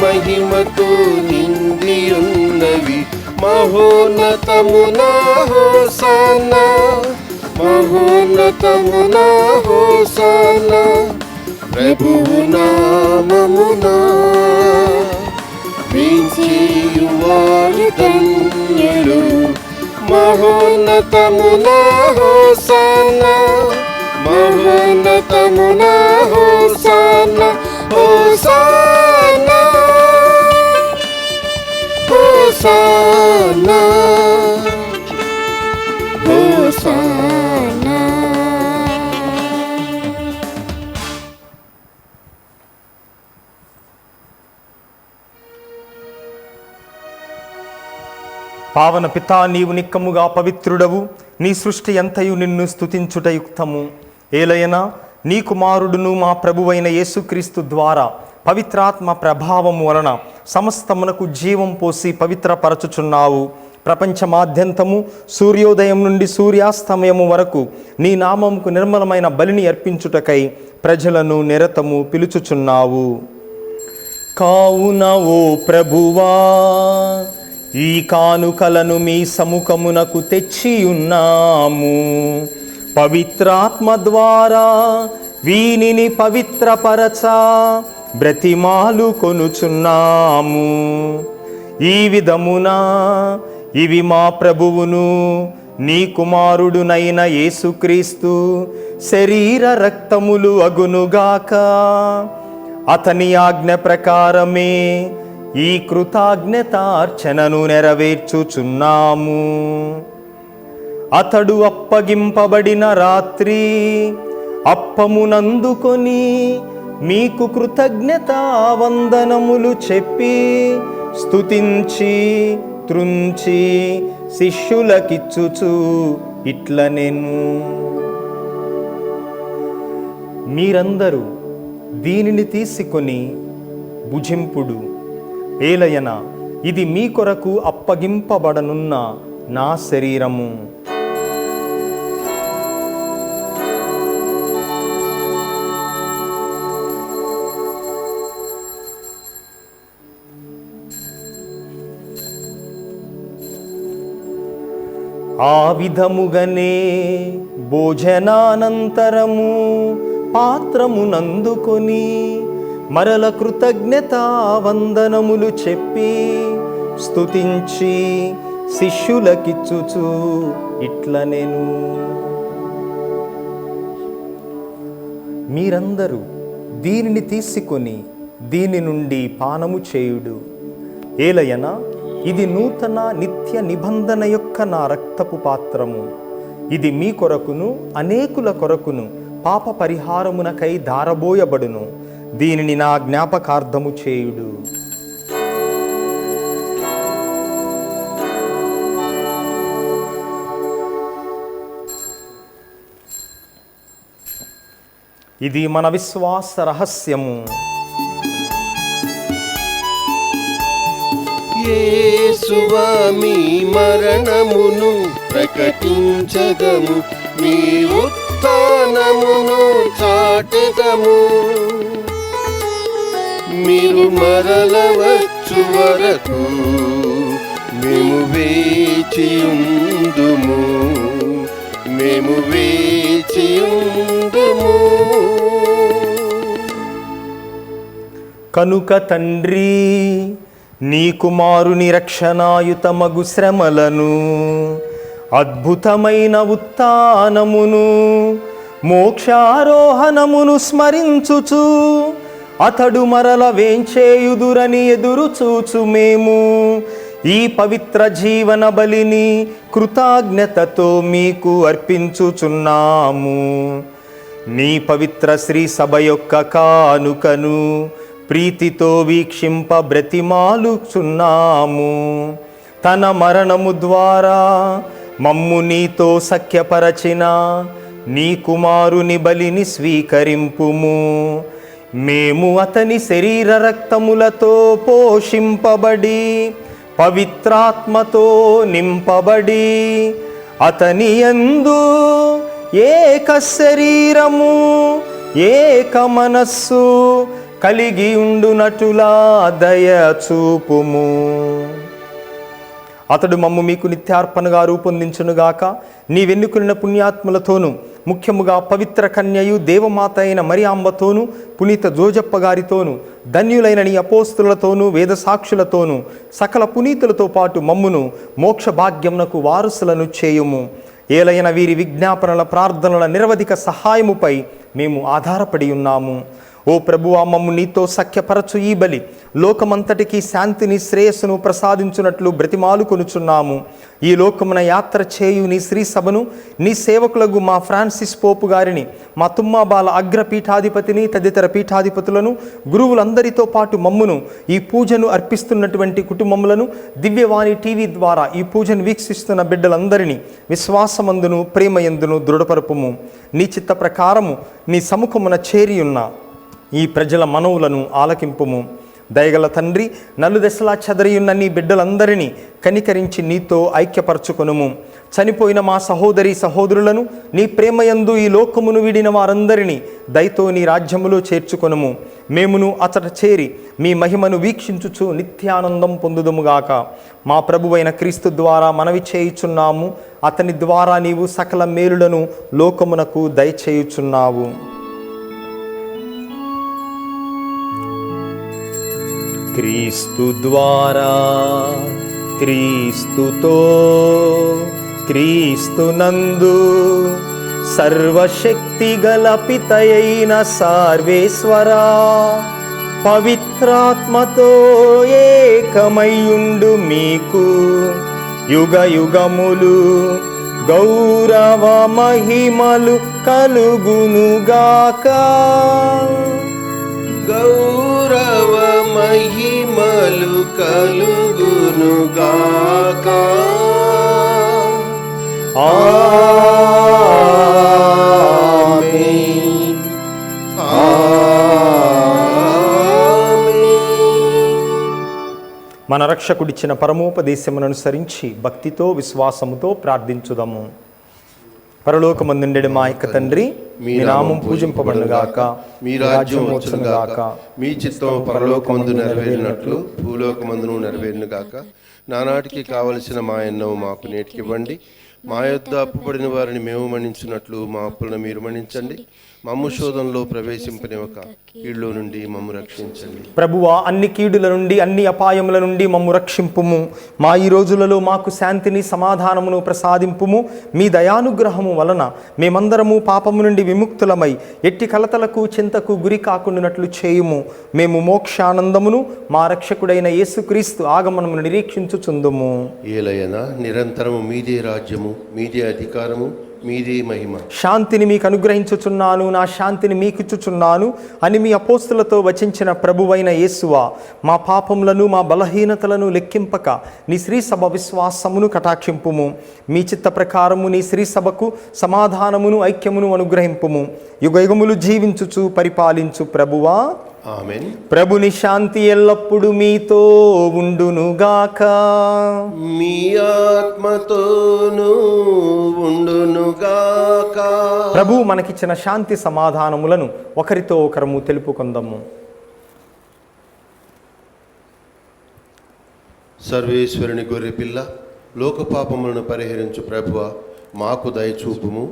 మహిమతో నిండియున్నవి. మహోన్నతమునా హోసానా, మహోన్నతమునా హోసానా, ప్రభువు నామమునా వేంచేయువారు ధన్యులు. మహోన్నతమునా హోసానా, మహోన్నతమునా హోసానా, హోసానా హోసానా హోసానా. పావన పితా, నీవు నిక్కముగా పవిత్రుడవు. నీ సృష్టి ఎంతయు నిన్ను స్తుతించుట యుక్తము. ఏలయనా నీ కుమారుడును మా ప్రభువైన యేసుక్రీస్తు ద్వారా పవిత్రాత్మ ప్రభావము వలన సమస్తమునకు జీవం పోసి పవిత్రపరచుచున్నావు. ప్రపంచమాద్యంతము సూర్యోదయం నుండి సూర్యాస్తమయము వరకు నీ నామముకు నిర్మలమైన బలిని అర్పించుటకై ప్రజలను నిరతము పిలుచుచున్నావు. కావున ఓ ప్రభువా, ఈ కానుకలను మీ సముఖమునకు తెచ్చియున్నాము. పవిత్రాత్మ ద్వారా వీనిని పవిత్రపరచ బ్రతిమాలు కొనుచున్నాము. ఈ విధమున ఇవి మా ప్రభువును నీ కుమారుడునైన యేసుక్రీస్తు శరీర రక్తములు అగునుగాక. అతని ఆజ్ఞ ప్రకారమే ఈ కృతజ్ఞతార్చనను నెరవేర్చుచున్నాము. అతడు అప్పగింపబడిన రాత్రి అప్పమునందుకొని మీకు కృతజ్ఞతా వందనములు చెప్పి స్తుతించి త్రుంచి శిష్యులకిచ్చుచు ఇట్లనెను, మీరందరూ దీనిని తీసుకొని భుజింపుడు. ఏలయన ఇది మీ కొరకు అప్పగింపబడనున్న నా శరీరము. ఆ విధముగనే భోజనానంతరము పాత్రమునందుకొని మరల కృతజ్ఞతా వందనములు చెప్పి స్తుతించి శిష్యులకిచ్చుచు ఇట్లనెను, మీరందరూ దీనిని తీసుకొని దీని నుండి పానము చేయుడు. ఏలయన ఇది నూతన నిత్య నిబంధన యొక్క నా రక్తపు పాత్రము. ఇది మీ కొరకును అనేకుల కొరకును పాప పరిహారమునకై దారబోయబడును. దీనిని నా జ్ఞాపకార్థము చేయుడు. ఇది మన విశ్వాస రహస్యము. యేసువా మీ మరణమును ప్రకటించదము, మీ ఉత్థానమును చాటెదము. మీరు మరల వచ్చు వరకు మేము వేచియుందుము, మేము వేచియుందుము. కనుక తండ్రి, నీ కుమారుని రక్షణాయుతమగు శ్రమలను, అద్భుతమైన ఉత్థానమును, మోక్షారోహణమును స్మరించుచు అతడు మరల వేంచేయుదురని ఎదురు చూచు మేము ఈ పవిత్ర జీవన బలిని కృతజ్ఞతతో మీకు అర్పించుచున్నాము. నీ పవిత్ర శ్రీ సభ యొక్క కానుకను ప్రీతితో వీక్షింప బ్రతిమాలుచున్నాము. తన మరణము ద్వారా మమ్ము నీతో సఖ్యపరచిన నీ కుమారుని బలిని స్వీకరింపుము. మేము అతని శరీర రక్తములతో పోషింపబడి పవిత్రాత్మతో నింపబడి అతని యందు ఏక శరీరము ఏక మనస్సు కలిగి ఉండునటులా దయ చూపుము. అతడు మమ్ము మీకు నిత్యార్పణగా రూపొందించునుగాక. నీవెన్నుకున్న పుణ్యాత్ములతోనూ ముఖ్యముగా పవిత్ర కన్యయు దేవమాత అయిన మరియాంబతోనూ పునీత జోజప్ప గారితోనూ ధన్యులైన నీ అపోస్తులతోనూ వేద సాక్షులతోనూ సకల పునీతులతో పాటు మమ్మును మోక్ష భాగ్యమునకు వారసులను చేయుము. ఏలైన వీరి విజ్ఞాపనల ప్రార్థనల నిరవధిక సహాయముపై మేము ఆధారపడి ఉన్నాము. ఓ ప్రభువా, మమ్ము నీతో సఖ్యపరచు ఈ బలి లోకమంతటికి శాంతిని శ్రేయస్సును ప్రసాదించున్నట్లు బ్రతిమాలు కొనుచున్నాము. ఈ లోకమున యాత్ర చేయు నీ శ్రీ సభను, నీ సేవకులకు మా ఫ్రాన్సిస్ పోపు గారిని, మా తుమ్మాబాల అగ్రపీఠాధిపతిని, తదితర పీఠాధిపతులను, గురువులందరితో పాటు మమ్మును, ఈ పూజను అర్పిస్తున్నటువంటి కుటుంబములను, దివ్యవాణి టీవీ ద్వారా ఈ పూజను వీక్షిస్తున్న బిడ్డలందరినీ విశ్వాసమందును ప్రేమయందును దృఢపరపుము. నీ చిత్త ప్రకారము నీ సముఖమున చేరియున్న ఈ ప్రజల మనవులను ఆలకింపుము. దయగల తండ్రి, నలుదెసలా చెదరియున్న నీ బిడ్డలందరినీ కనికరించి నీతో ఐక్యపరచుకొనుము. చనిపోయిన మా సహోదరి సహోదరులను నీ ప్రేమయందు ఈ లోకమును వీడిన వారందరినీ దయతో నీ రాజ్యములో చేర్చుకొనుము. మేమును అతట చేరి మీ మహిమను వీక్షించుచు నిత్యానందం పొందుదుముగాక. మా ప్రభువైన క్రీస్తు ద్వారా మనవి చేయుచున్నాము. అతని ద్వారా నీవు సకల మేలులను లోకమునకు దయచేయుచున్నావు. క్రీస్తు ద్వారా, క్రీస్తుతో, క్రీస్తునందు సర్వశక్తి గల పితయైన సర్వేశ్వరా, పవిత్రాత్మతో ఏకమయ్యుండు మీకు యుగ యుగములు గౌరవ మహిమలు కలుగునుగాక. గౌరవ మహిమలు కలుగునుగాక. ఆమేన్. మన రక్షకుడిచ్చిన పరమోపదేశమును అనుసరించి భక్తితో విశ్వాసముతో ప్రార్థించుదాము. పరలోకమందుండెడు మా యొక్క తండ్రి, మీ నామం పూజింపబడునుగాక, మీ రాజ్యం వచ్చునుగాక, మీ చిత్తం పరలోకమందు నెరవేరినట్లు భూలోకమందును నెరవేరునుగాక. నానాటికి కావలసిన మా అన్నము మాకు నేటికివ్వండి. మా యొద్ద అప్పుబడిన వారిని మేము మన్నించినట్లు మా అప్పులను మీరు మన్నించండి. మమ్ము శోధనలో ప్రవేశింపనివ్వక కీడులో నుండి మమ్ము రక్షించండి. ప్రభువా, అన్ని కీడుల నుండి అన్ని అపాయముల నుండి మమ్ము రక్షింపుము. మా ఈ రోజులలో మాకు శాంతిని సమాధానమును ప్రసాదింపుము. మీ దయానుగ్రహము వలన మేమందరము పాపము నుండి విముక్తులమై ఎట్టి కలతలకు చింతకు గురి కాకుండానట్లు చేయుము. మేము మోక్షానందమును మా రక్షకుడైన యేసుక్రీస్తు ఆగమనమును నిరీక్షించుచుందుము. ఏలయనా నిరంతరము మీదే రాజ్యము, మీదే అధికారము, మీదే మహిమ. శాంతిని మీకు అనుగ్రహించుచున్నాను, నా శాంతిని మీకిచ్చుచున్నాను అని మీ అపోస్తులతో వచించిన ప్రభువైన యేసువా, మా పాపములను మా బలహీనతలను లెక్కింపక నీ శ్రీ సభ విశ్వాసమును కటాక్షింపుము. మీ చిత్త ప్రకారము నీ శ్రీ సభకు సమాధానమును ఐక్యమును అనుగ్రహింపుము. యుగయుగములు జీవించుచు పరిపాలించు ప్రభువా, ఆమేన్. ప్రభుని శాంతి ఎల్లప్పుడు మీతో ఉండునుగాక. మీ ఆత్మతోనూ ఉండునుగాక. ప్రభు మనకిచ్చిన శాంతి సమాధానములను ఒకరితో ఒకరము తెలుపుకుందాము. సర్వేశ్వరుని గొర్రెపిల్ల, లోక పాపములను పరిహరించు ప్రభువా, మాకు దయచూపుము.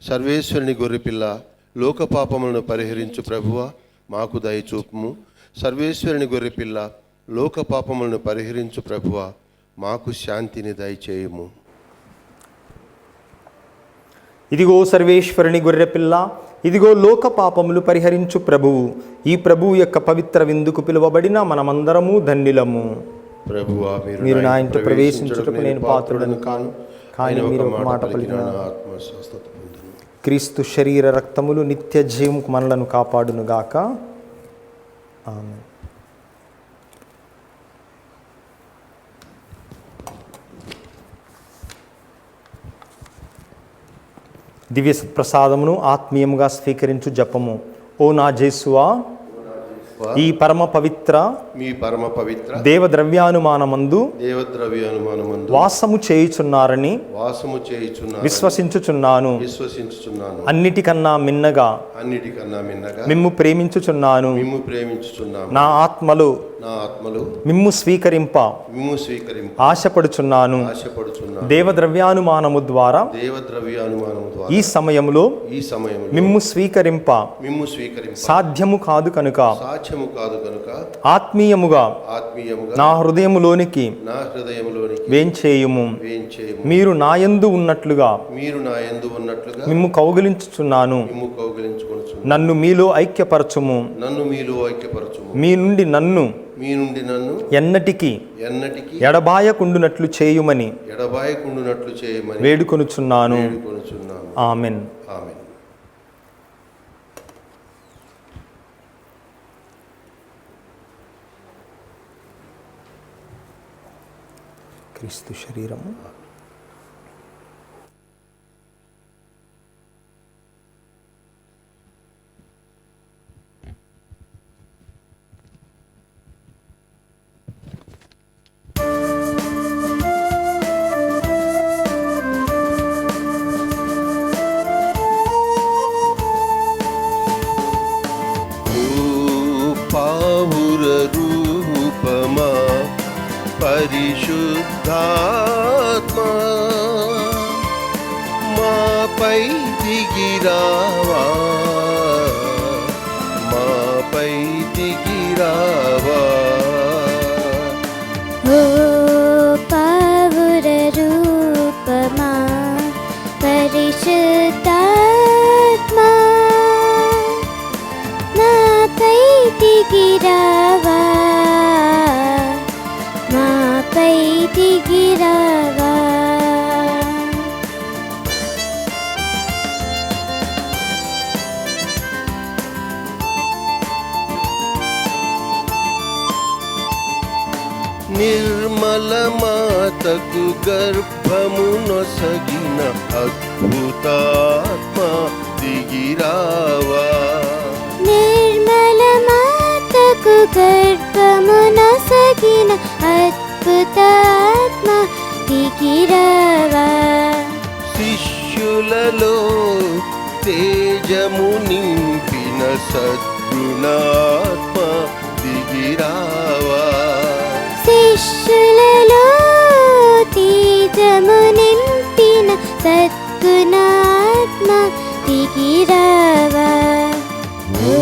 సర్వేశ్వరుని గొర్రెపిల్ల, లోక పాపములను పరిహరించు ప్రభువా, మాకు దయచూపుము. సర్వేశ్వరుని గొర్రెపిల్ల, లోక పాపములను పరిహరించు ప్రభువా, మాకు శాంతిని దయచేయుము. ఇదిగో సర్వేశ్వరుని గొర్రెపిల్ల, ఇదిగో లోక పాపములు పరిహరించు ప్రభువు. ఈ ప్రభువు యొక్క పవిత్ర విందుకు పిలువబడిన మనమందరము ధన్యులము. ప్రభువా, మీరు నా ఇంట ప్రవేశించుటకు నేను పాత్రుడను కాను, కానీ మీరు ఒక మాట పలికిన ఆత్మ స్వస్థత పొందును. క్రీస్తు శరీర రక్తములు నిత్య జీవముకు మనలను కాపాడునుగాక. ఆమేన్. దివ్య సత్ప్రసాదమును ఆత్మీయముగా స్వీకరించు జపము. ఓ నా జేసువా, ఈ పరమ పవిత్ర మీ పరమ పవిత్ర దేవద్రవ్యానుమానమందు దేవద్రవ్యానుమానమందు వాసము చేయుచున్నారని వాసము చేయుచున్నాను విశ్వసించుచున్నాను. అన్నిటికన్నా మిన్నగా మిమ్ము ప్రేమించుచున్నాను. నా ఆత్మలో మిమ్ము స్వీకరింప ఆశపడుచున్నాను. దేవద్రవ్యానుమానము ద్వారా ఈ సమయములో మిమ్ము స్వీకరింప సాధ్యము కాదు కనుక ఆత్మీయముగా నా హృదయములోనికి వేంచేయుము. మీరు నాయందు ఉన్నట్లుగా మిమ్ము కౌగిలించుచున్నాను. నన్ను మీలో ఐక్యపరచుము. మీ నుండి నన్ను ఎన్నటికి ఎడబాయకుండునట్లు చేయుమని వేడుకొనుచున్నాను. ఆమెన్. క్రీస్తు శరీరము రూపమా పరిశుద్ధాత్మా మాపై దిగిరావా మాపై దిగిరావా ఓ పావుర రూపమా పరిశుద్ధాత్మా నాపై దిగిరావా మాపై దిగిరావా నిర్మల మాతకు గర్భమునొసగిన అద్భుతాత్మ దిగిరావా నిర్మల మాతకు గర్భమునొసగిన అద్భుతాత్మ దిగిరావా శిష్యులలో తేజము నింపిన సద్గుణాత్మ దిగిరావా శిష్యులలో తేజము నింపిన సద్గుణాత్మ దిగిరావా ఓ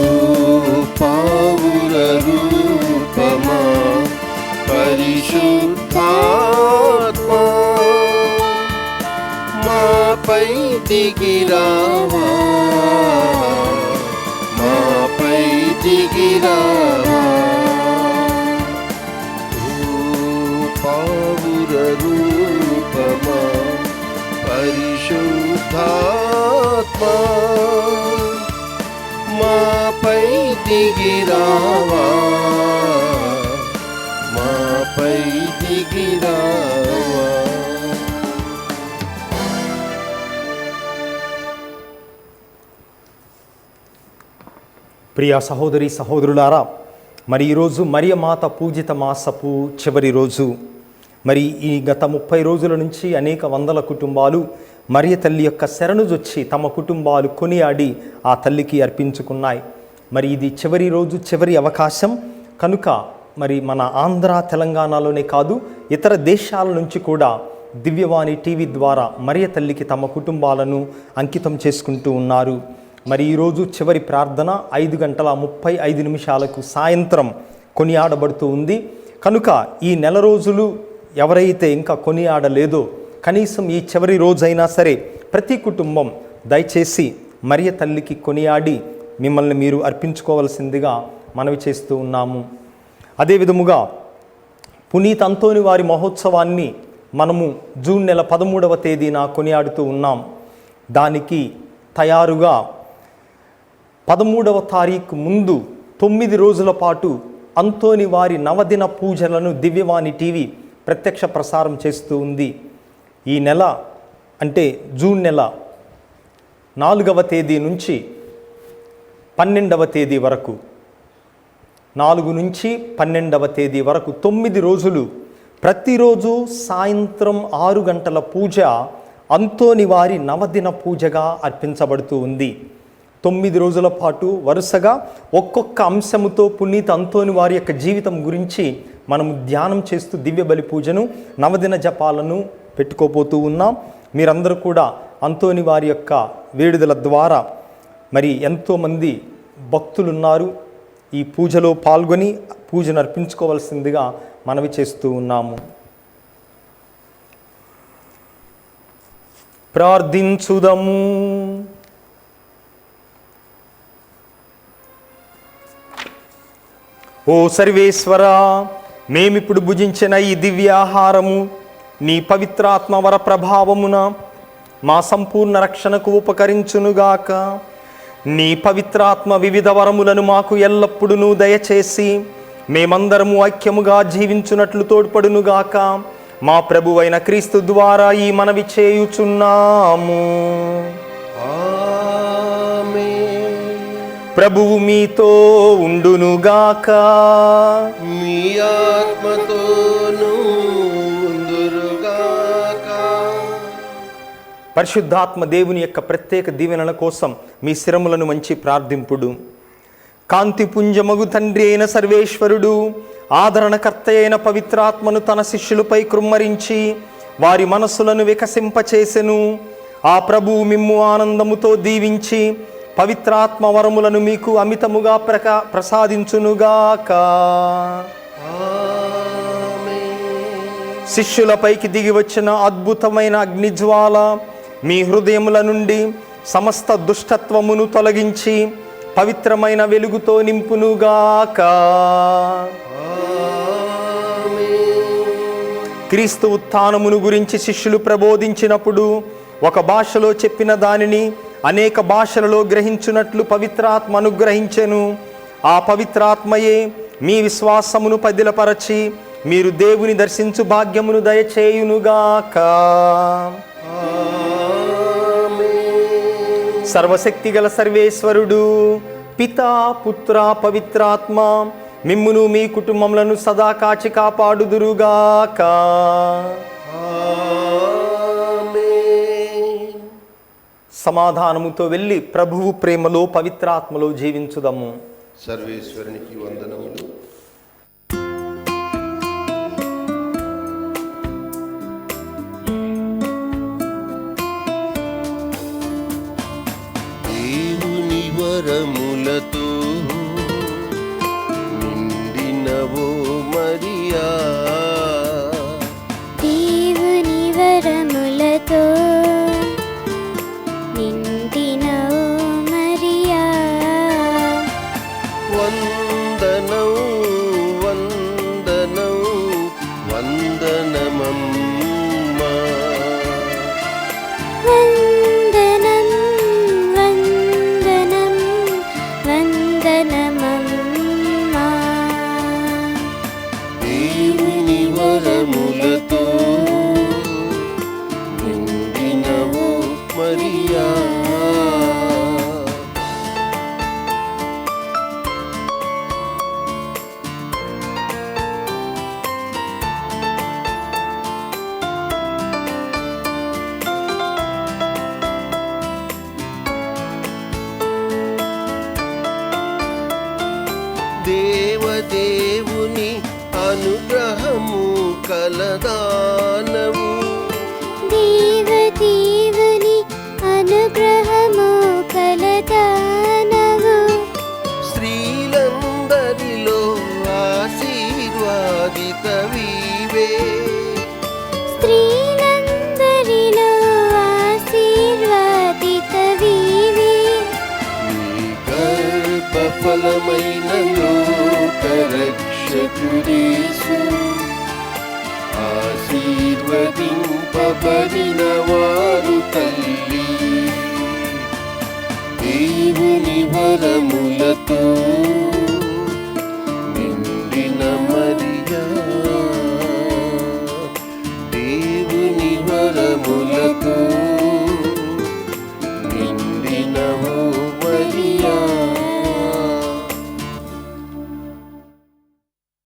పావుర రూపమా పరిశుద్ధాత్మా మాపై దిగిరావా మాపై దిగిరావా పావుర రూపమా పరిశుద్ధాత్మా మాపై దిగిరావా మాపై దిగిరావా ప్రియ సహోదరి సహోదరులారా, మరి ఈరోజు మరియమాత పూజిత మాసపు చివరి రోజు. మరి ఈ గత 30 రోజుల నుంచి అనేక వందల కుటుంబాలు మరియ తల్లి యొక్క శరణుజొచ్చి తమ కుటుంబాలు కొనియాడి ఆ తల్లికి అర్పించుకున్నాయి. మరి ఇది చివరి రోజు, చివరి అవకాశం కనుక మరి మన ఆంధ్ర తెలంగాణలోనే కాదు ఇతర దేశాల నుంచి కూడా దివ్యవాణి టీవీ ద్వారా మరియ తల్లికి తమ కుటుంబాలను అంకితం చేసుకుంటూ ఉన్నారు. మరి ఈరోజు చివరి ప్రార్థన 5:35 సాయంత్రం కొనియాడబడుతూ ఉంది. కనుక ఈ నెల రోజులు ఎవరైతే ఇంకా కొనియాడలేదో కనీసం ఈ చివరి రోజైనా సరే ప్రతి కుటుంబం దయచేసి మరియ తల్లికి కొనియాడి మిమ్మల్ని మీరు అర్పించుకోవాల్సిందిగా మనవి చేస్తూ ఉన్నాము. అదే విధముగా పునీత్ అంతోని వారి మహోత్సవాన్ని మనము జూన్ నెల 13వ తేదీన కొనియాడుతూ ఉన్నాం. దానికి తయారుగా 13వ తారీఖు ముందు 9 రోజుల పాటు అంతోని వారి నవదిన పూజలను దివ్యవాణి టీవీ ప్రత్యక్ష ప్రసారం చేస్తూ ఉంది. ఈ నెల అంటే జూన్ నెల 4వ తేదీ నుంచి 12వ తేదీ వరకు 4 నుంచి 12వ తేదీ వరకు 9 రోజులు ప్రతిరోజు సాయంత్రం 6 గంటల పూజ అంతోని వారి నవదిన పూజగా అర్పించబడుతూ ఉంది. 9 రోజుల పాటు వరుసగా ఒక్కొక్క అంశముతో పునీత్ అంతోని వారి యొక్క జీవితం గురించి మనము ధ్యానం చేస్తూ దివ్య బలి పూజను నవదిన జపాలను పెట్టుకోబోతూ ఉన్నాం. మీరందరూ కూడా అంతోని వారి యొక్క వేడుదల ద్వారా మరి ఎంతోమంది భక్తులున్నారు. ఈ పూజలో పాల్గొని పూజను అర్పించుకోవాల్సిందిగా మనవి చేస్తూ ఉన్నాము. ప్రార్థించుదము. ఓ సర్వేశ్వర, మేమిప్పుడు భుజించిన ఈ దివ్యాహారము నీ పవిత్రాత్మ వర ప్రభావమున మా సంపూర్ణ రక్షణకు ఉపకరించునుగాక. నీ పవిత్రాత్మ వివిధ వరములను మాకు ఎల్లప్పుడూ దయచేసి మేమందరము ఐక్యముగా జీవించున్నట్లు తోడ్పడునుగాక. మా ప్రభువైన క్రీస్తు ద్వారా ఈ మనవి చేయుచున్నాము. ప్రభువు మీతో ఉండునుగాక. మీ ఆత్మతోనూ ఉండునుగాక. పరిశుద్ధాత్మ దేవుని యొక్క ప్రత్యేక దీవెనల కోసం మీ శిరములను వంచి ప్రార్థింపుడు. కాంతి పుంజమగు తండ్రి అయిన సర్వేశ్వరుడు ఆదరణకర్త అయిన పవిత్రాత్మను తన శిష్యులపై కృమ్మరించి వారి మనస్సులను వికసింపచేసెను. ఆ ప్రభువు మిమ్ము ఆనందముతో దీవించి పవిత్రాత్మ వరములను మీకు అమితముగా ప్రసాదించునుగాక. శిష్యులపైకి దిగి వచ్చిన అద్భుతమైన అగ్నిజ్వాల మీ హృదయముల నుండి సమస్త దుష్టత్వమును తొలగించి పవిత్రమైన వెలుగుతో నింపునుగాక. క్రీస్తు ఉత్థానమును గురించి శిష్యులు ప్రబోధించినప్పుడు ఒక భాషలో చెప్పిన దానిని అనేక భాషలలో గ్రహించున్నట్లు పవిత్రాత్మ అనుగ్రహించెను. ఆ పవిత్రాత్మయే మీ విశ్వాసమును పదిలపరచి మీరు దేవుని దర్శించు భాగ్యమును దయచేయునుగాక. సర్వశక్తిగల సర్వేశ్వరుడు పితా పుత్ర పవిత్రాత్మ మిమ్మును మీ కుటుంబములను సదా కాచి కాపాడుదురుగాక. సమాధానముతో వెళ్ళి ప్రభువు ప్రేమలో పవిత్రాత్మలో జీవించుదము. సర్వేశ్వరునికి వందనములు. దేవుని వరములతో నిండినవో మరియా, దేవుని వరములతో నిండినవో మరియా, వందనం వందనం వందనమమ్మా, వందనం వందనం వందనమమ్మా. దేవుని వరములతో నిండినవో మరియా. దేవదేవుని అనుగ్రహము కలదానవు, దేవదేవుని అనుగ్రహము కలదానవు, స్త్రీలందరిలో ఆశీర్వాదితవీవే, స్త్రీలందరిలో ఆశీర్వాదితవీవే, నీ గర్భఫలమైన లోకరక్షకుడేసు ఆశీర్వదింపబడిన వారు తల్లి. దేవుని వరములతో